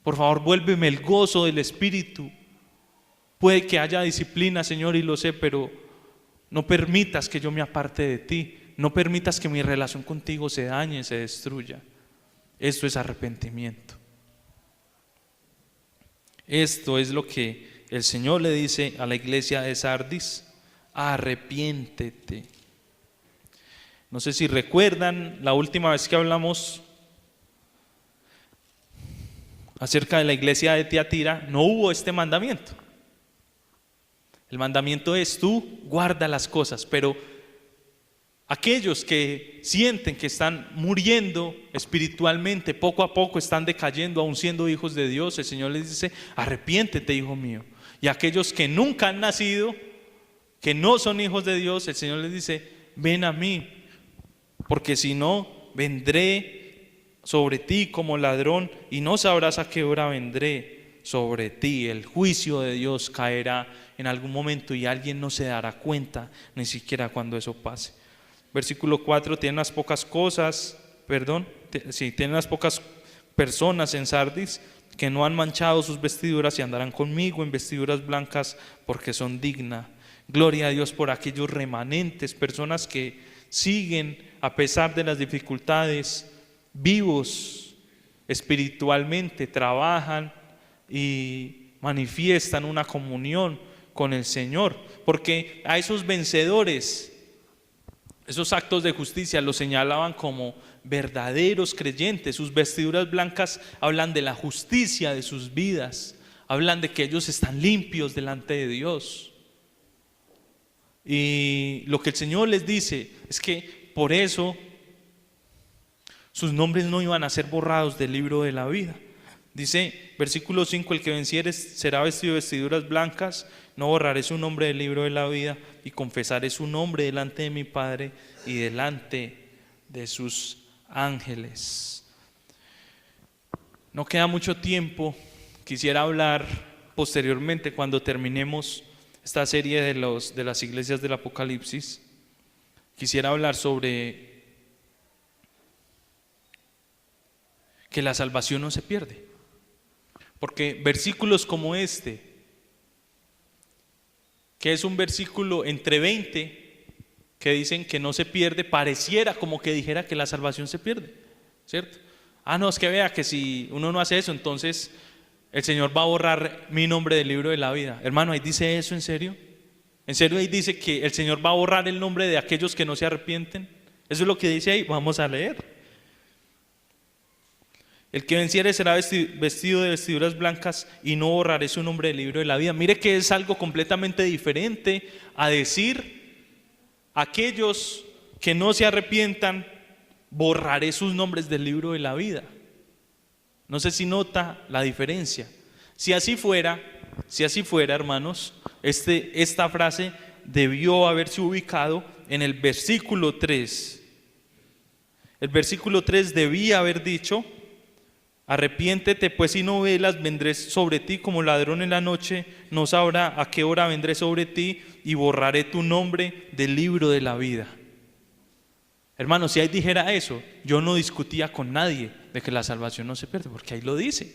Por favor, vuélveme el gozo del Espíritu. Puede que haya disciplina, Señor, y lo sé, pero no permitas que yo me aparte de ti. No permitas que mi relación contigo se dañe, se destruya. Esto es arrepentimiento. Esto es lo que el Señor le dice a la iglesia de Sardis: arrepiéntete. No sé si recuerdan la última vez que hablamos acerca de la iglesia de Tiatira, no hubo este mandamiento. El mandamiento es: tú guarda las cosas. Pero aquellos que sienten que están muriendo espiritualmente, poco a poco están decayendo, aún siendo hijos de Dios, el Señor les dice: arrepiéntete, hijo mío. Y aquellos que nunca han nacido, que no son hijos de Dios, el Señor les dice: ven a mí, porque si no, vendré sobre ti como ladrón y no sabrás a qué hora vendré sobre ti. El juicio de Dios caerá en algún momento y alguien no se dará cuenta ni siquiera cuando eso pase. Versículo 4, tiene unas pocas personas en Sardis que no han manchado sus vestiduras y andarán conmigo en vestiduras blancas porque son dignas. Gloria a Dios por aquellos remanentes, personas que siguen a pesar de las dificultades, vivos espiritualmente, trabajan y manifiestan una comunión con el Señor, porque a esos vencedores, esos actos de justicia los señalaban como verdaderos creyentes. Sus vestiduras blancas hablan de la justicia de sus vidas, hablan de que ellos están limpios delante de Dios. Y lo que el Señor les dice es que por eso sus nombres no iban a ser borrados del libro de la vida. Dice, versículo 5, el que venciere será vestido de vestiduras blancas, no borraré su nombre del libro de la vida y confesaré su nombre delante de mi Padre y delante de sus ángeles. No queda mucho tiempo, quisiera hablar posteriormente cuando terminemos esta serie de las iglesias del Apocalipsis. Quisiera hablar sobre que la salvación no se pierde, porque versículos como este, que es un versículo entre 20 que dicen que no se pierde, pareciera como que dijera que la salvación se pierde, ¿cierto? No, es que vea que si uno no hace eso, entonces el Señor va a borrar mi nombre del libro de la vida. Hermano, ¿ahí dice eso en serio? ¿En serio ahí dice que el Señor va a borrar el nombre de aquellos que no se arrepienten? Eso es lo que dice ahí. Vamos a leer. El que venciere será vestido de vestiduras blancas y no borraré su nombre del libro de la vida. Mire que es algo completamente diferente a decir: aquellos que no se arrepientan, borraré sus nombres del libro de la vida. No sé si nota la diferencia. Si así fuera, hermanos, esta frase debió haberse ubicado en el versículo 3. El versículo 3 debía haber dicho: arrepiéntete pues y no velas, vendré sobre ti como ladrón en la noche, no sabrá a qué hora vendré sobre ti y borraré tu nombre del libro de la vida. Hermano, si ahí dijera eso, yo no discutía con nadie de que la salvación no se pierde, porque ahí lo dice,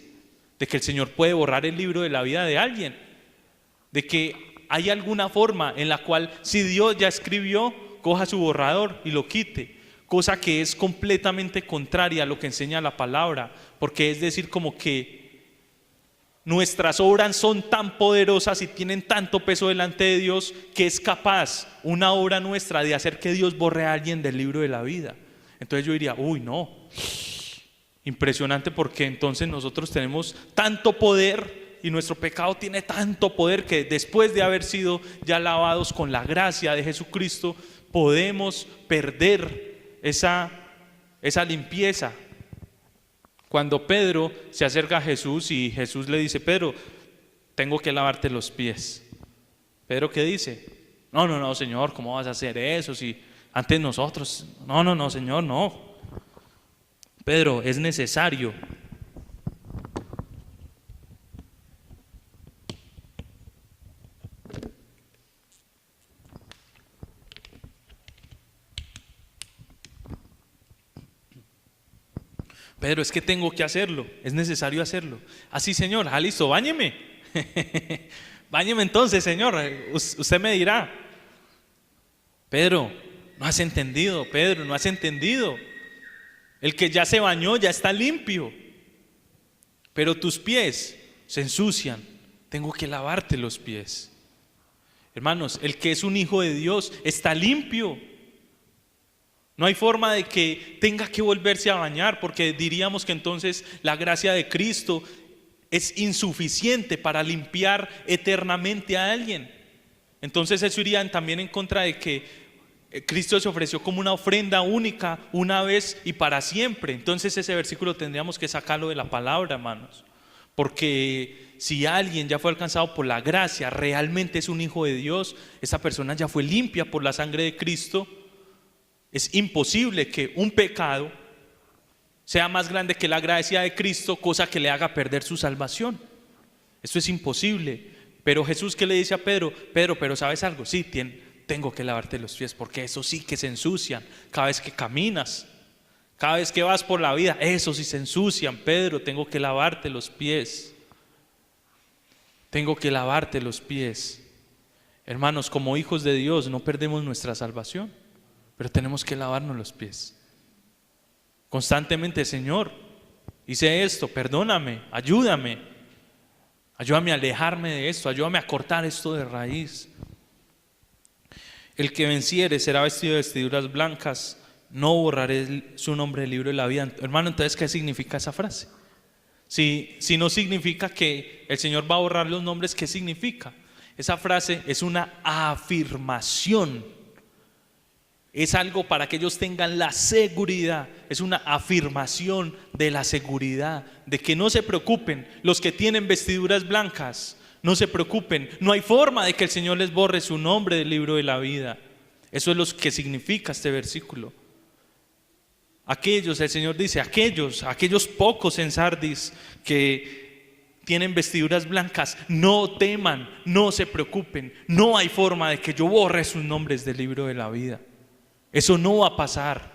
de que el Señor puede borrar el libro de la vida de alguien, de que hay alguna forma en la cual, si Dios ya escribió, coja su borrador y lo quite, cosa que es completamente contraria a lo que enseña la palabra, porque es decir, como que nuestras obras son tan poderosas y tienen tanto peso delante de Dios que es capaz una obra nuestra de hacer que Dios borre a alguien del libro de la vida. Entonces yo diría: uy, no, impresionante, porque entonces nosotros tenemos tanto poder y nuestro pecado tiene tanto poder que después de haber sido ya lavados con la gracia de Jesucristo, podemos perder esa limpieza. Cuando Pedro se acerca a Jesús y Jesús le dice: Pedro, tengo que lavarte los pies. Pedro, ¿qué dice? No, Señor, ¿cómo vas a hacer eso? Si antes nosotros, no, Señor, no. Pedro, es necesario. Pedro, es que tengo que hacerlo, es necesario hacerlo. Así, Señor, listo, báñeme. Báñeme entonces, Señor, usted me dirá. Pedro, no has entendido, Pedro, no has entendido. El que ya se bañó ya está limpio, pero tus pies se ensucian, tengo que lavarte los pies. Hermanos, el que es un hijo de Dios está limpio. No hay forma de que tenga que volverse a bañar, porque diríamos que entonces la gracia de Cristo es insuficiente para limpiar eternamente a alguien. Entonces eso iría también en contra de que Cristo se ofreció como una ofrenda única, una vez y para siempre. Entonces ese versículo tendríamos que sacarlo de la palabra, hermanos. Porque si alguien ya fue alcanzado por la gracia, realmente es un hijo de Dios, esa persona ya fue limpia por la sangre de Cristo. Es imposible que un pecado sea más grande que la gracia de Cristo, cosa que le haga perder su salvación. Esto es imposible. Pero Jesús, ¿qué le dice a Pedro? Pedro, pero ¿sabes algo? Sí, tengo que lavarte los pies, porque eso sí que se ensucian cada vez que caminas, cada vez que vas por la vida, eso sí se ensucian. Pedro, tengo que lavarte los pies. Tengo que lavarte los pies. Hermanos, como hijos de Dios no perdemos nuestra salvación, pero tenemos que lavarnos los pies constantemente. Señor, hice esto, perdóname, ayúdame a alejarme de esto, ayúdame a cortar esto de raíz. El que venciere será vestido de vestiduras blancas, no borraré su nombre del libro de la vida. Hermano, entonces, ¿qué significa esa frase? Si no significa que el Señor va a borrar los nombres, ¿qué significa? Esa frase es una afirmación. Es algo para que ellos tengan la seguridad. Es una afirmación de la seguridad, de que no se preocupen los que tienen vestiduras blancas. No se preocupen, no hay forma de que el Señor les borre su nombre del libro de la vida. Eso es lo que significa este versículo. Aquellos, el Señor dice, aquellos pocos en Sardis que tienen vestiduras blancas, no teman, no se preocupen. No hay forma de que yo borre sus nombres del libro de la vida. Eso no va a pasar.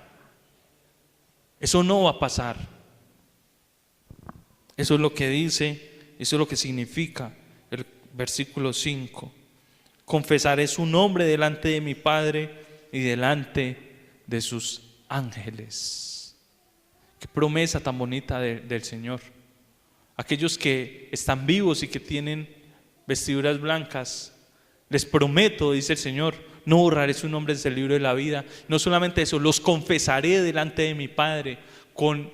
Eso no va a pasar. Eso es lo que dice, eso es lo que significa el versículo 5. Confesaré su nombre delante de mi Padre y delante de sus ángeles. Qué promesa tan bonita del Señor. Aquellos que están vivos y que tienen vestiduras blancas, les prometo, dice el Señor, no borraré sus nombres del libro de la vida. No solamente eso, los confesaré delante de mi Padre con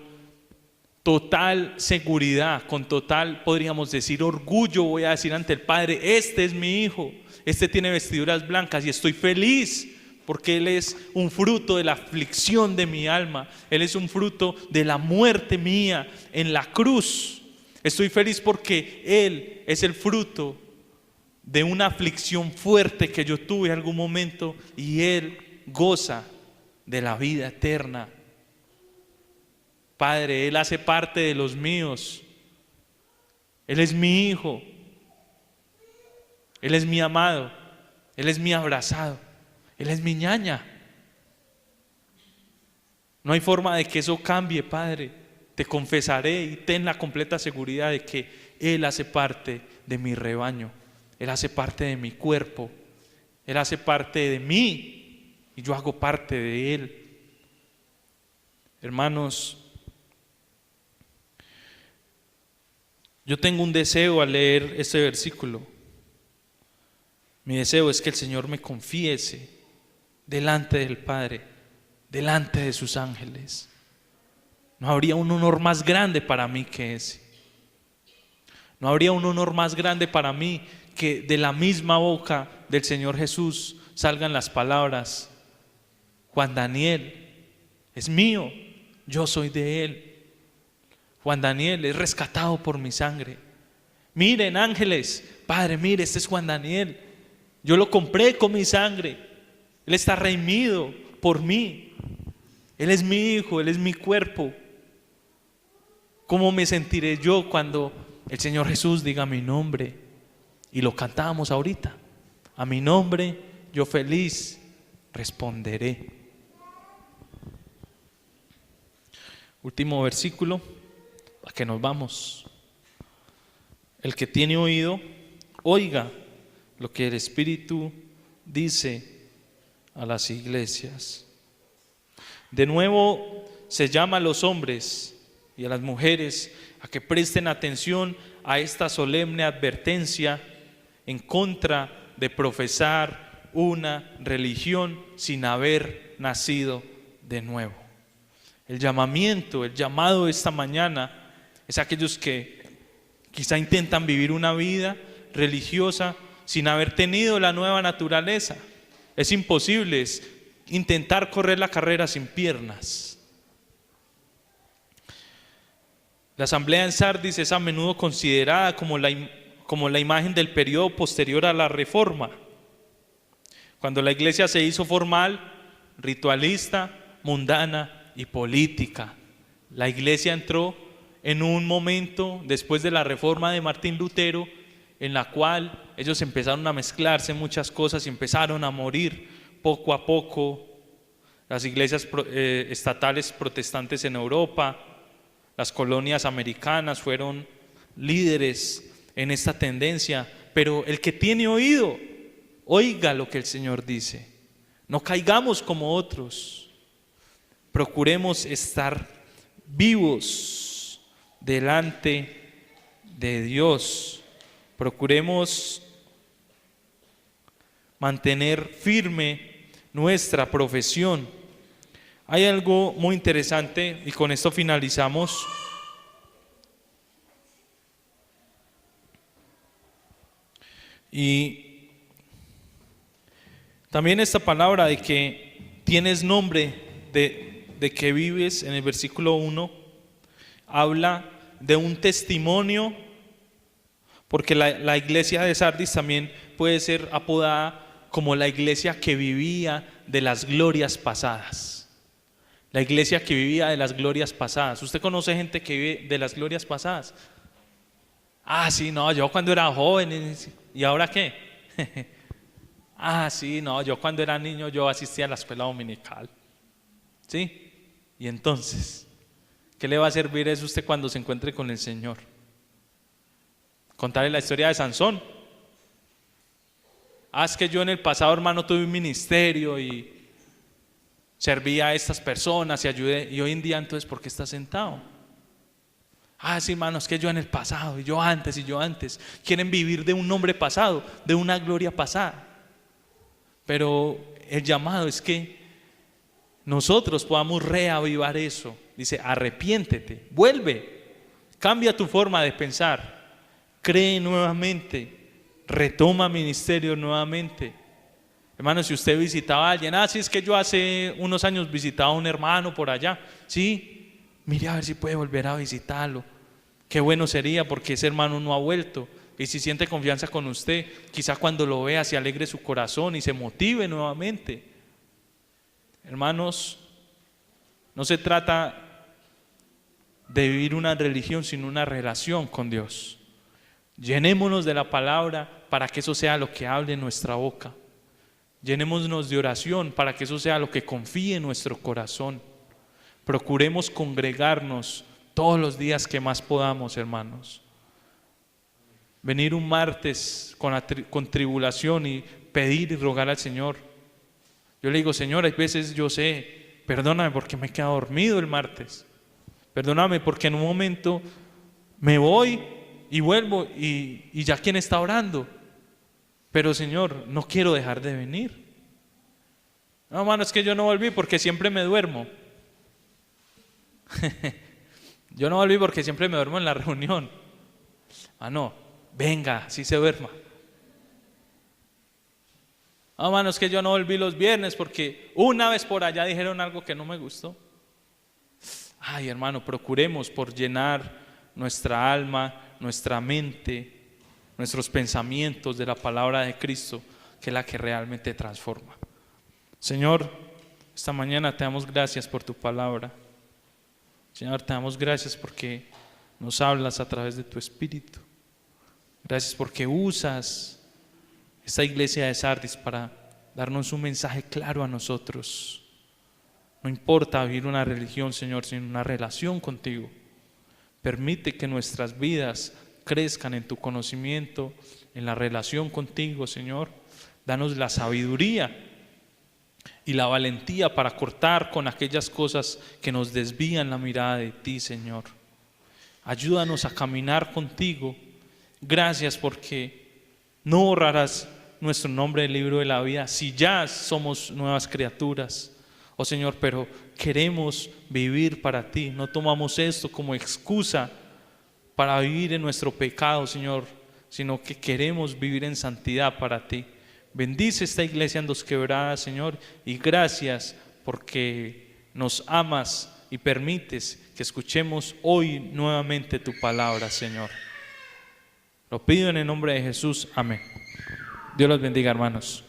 total seguridad, con total, podríamos decir, orgullo. Voy a decir ante el Padre, este es mi hijo, este tiene vestiduras blancas y estoy feliz porque Él es un fruto de la aflicción de mi alma. Él es un fruto de la muerte mía en la cruz. Estoy feliz porque Él es el fruto de una aflicción fuerte que yo tuve en algún momento, y Él goza de la vida eterna. Padre, Él hace parte de los míos. Él es mi hijo. Él es mi amado. Él es mi abrazado. Él es mi ñaña. No hay forma de que eso cambie, Padre. Te confesaré y ten la completa seguridad de que Él hace parte de mi rebaño. Él hace parte de mi cuerpo. Él hace parte de mí y yo hago parte de Él. Hermanos, yo tengo un deseo al leer este versículo. Mi deseo es que el Señor me confiese delante del Padre, delante de sus ángeles. No habría un honor más grande para mí que ese. No habría un honor más grande para mí que de la misma boca del Señor Jesús salgan las palabras: Juan Daniel es mío, yo soy de Él. Juan Daniel es rescatado por mi sangre. Miren, ángeles, Padre, mire, este es Juan Daniel. Yo lo compré con mi sangre. Él está redimido por mí. Él es mi hijo, Él es mi cuerpo. ¿Cómo me sentiré yo cuando el Señor Jesús diga mi nombre? Y lo cantábamos ahorita. A mi nombre yo feliz responderé. Último versículo, a que nos vamos. El que tiene oído, oiga lo que el Espíritu dice a las iglesias. De nuevo se llama a los hombres y a las mujeres a que presten atención a esta solemne advertencia en contra de profesar una religión sin haber nacido de nuevo. El llamado de esta mañana es a aquellos que quizá intentan vivir una vida religiosa sin haber tenido la nueva naturaleza. Es imposible intentar correr la carrera sin piernas. La asamblea en Sardis es a menudo considerada como la imagen del periodo posterior a la Reforma, cuando la iglesia se hizo formal, ritualista, mundana y política. La iglesia entró en un momento después de la reforma de Martín Lutero, en la cual ellos empezaron a mezclarse muchas cosas y empezaron a morir poco a poco. Las iglesias estatales protestantes en Europa, las colonias americanas fueron líderes en esta tendencia, pero el que tiene oído, oiga lo que el Señor dice. No caigamos como otros, procuremos estar vivos delante de Dios, procuremos mantener firme nuestra profesión. Hay algo muy interesante y con esto finalizamos. Y también esta palabra de que tienes nombre, de que vives, en el versículo 1, habla de un testimonio, porque la iglesia de Sardis también puede ser apodada como la iglesia que vivía de las glorias pasadas. La iglesia que vivía de las glorias pasadas. ¿Usted conoce gente que vive de las glorias pasadas? Ah, sí, no, yo cuando era joven, ¿y ahora qué? Ah, sí, no, yo cuando era niño yo asistía a la escuela dominical. ¿Sí? Y entonces, ¿qué le va a servir eso a usted cuando se encuentre con el Señor? Contarle la historia de Sansón. Ah, es que yo en el pasado, hermano, tuve un ministerio y serví a estas personas y ayudé, y hoy en día entonces ¿por qué está sentado? Ah, sí, hermano, es que yo en el pasado y yo antes. Quieren vivir de un nombre pasado, de una gloria pasada. Pero el llamado es que nosotros podamos reavivar eso. Dice, arrepiéntete, vuelve, cambia tu forma de pensar, cree nuevamente, retoma ministerio nuevamente. Hermano, si usted visitaba a alguien, sí, es que yo hace unos años visitaba a un hermano por allá, sí, mire a ver si puede volver a visitarlo. Qué bueno sería, porque ese hermano no ha vuelto. Y si siente confianza con usted, quizá cuando lo vea se alegre su corazón y se motive nuevamente. Hermanos, no se trata de vivir una religión, sino una relación con Dios. Llenémonos de la palabra para que eso sea lo que hable en nuestra boca. Llenémonos de oración para que eso sea lo que confíe en nuestro corazón. Procuremos congregarnos todos los días que más podamos, hermanos. Venir un martes con tribulación y pedir y rogar al Señor. Yo le digo, Señor, hay veces yo sé, perdóname porque me he quedado dormido el martes. Perdóname porque en un momento me voy y vuelvo y ya quién está orando. Pero Señor, no quiero dejar de venir. No, hermano, es que yo no volví porque siempre me duermo. Yo no volví porque siempre me duermo en la reunión. No, venga, sí se duerma. No, hermano, es que yo no volví los viernes porque una vez por allá dijeron algo que no me gustó. Ay, hermano, procuremos por llenar nuestra alma, nuestra mente, nuestros pensamientos de la palabra de Cristo, que es la que realmente transforma. Señor, esta mañana te damos gracias por tu palabra. Señor, te damos gracias porque nos hablas a través de tu Espíritu. Gracias porque usas esta iglesia de Sardis para darnos un mensaje claro a nosotros. No importa vivir una religión, Señor, sino una relación contigo. Permite que nuestras vidas crezcan en tu conocimiento, en la relación contigo, Señor. Danos la sabiduría y la valentía para cortar con aquellas cosas que nos desvían la mirada de ti, Señor. Ayúdanos a caminar contigo. Gracias porque no borrarás nuestro nombre del libro de la vida si ya somos nuevas criaturas. Oh Señor, pero queremos vivir para ti. No tomamos esto como excusa para vivir en nuestro pecado, Señor, sino que queremos vivir en santidad para ti. Bendice esta iglesia en Dos Quebradas, Señor, y gracias porque nos amas y permites que escuchemos hoy nuevamente tu palabra, Señor. Lo pido en el nombre de Jesús, amén. Dios los bendiga, hermanos.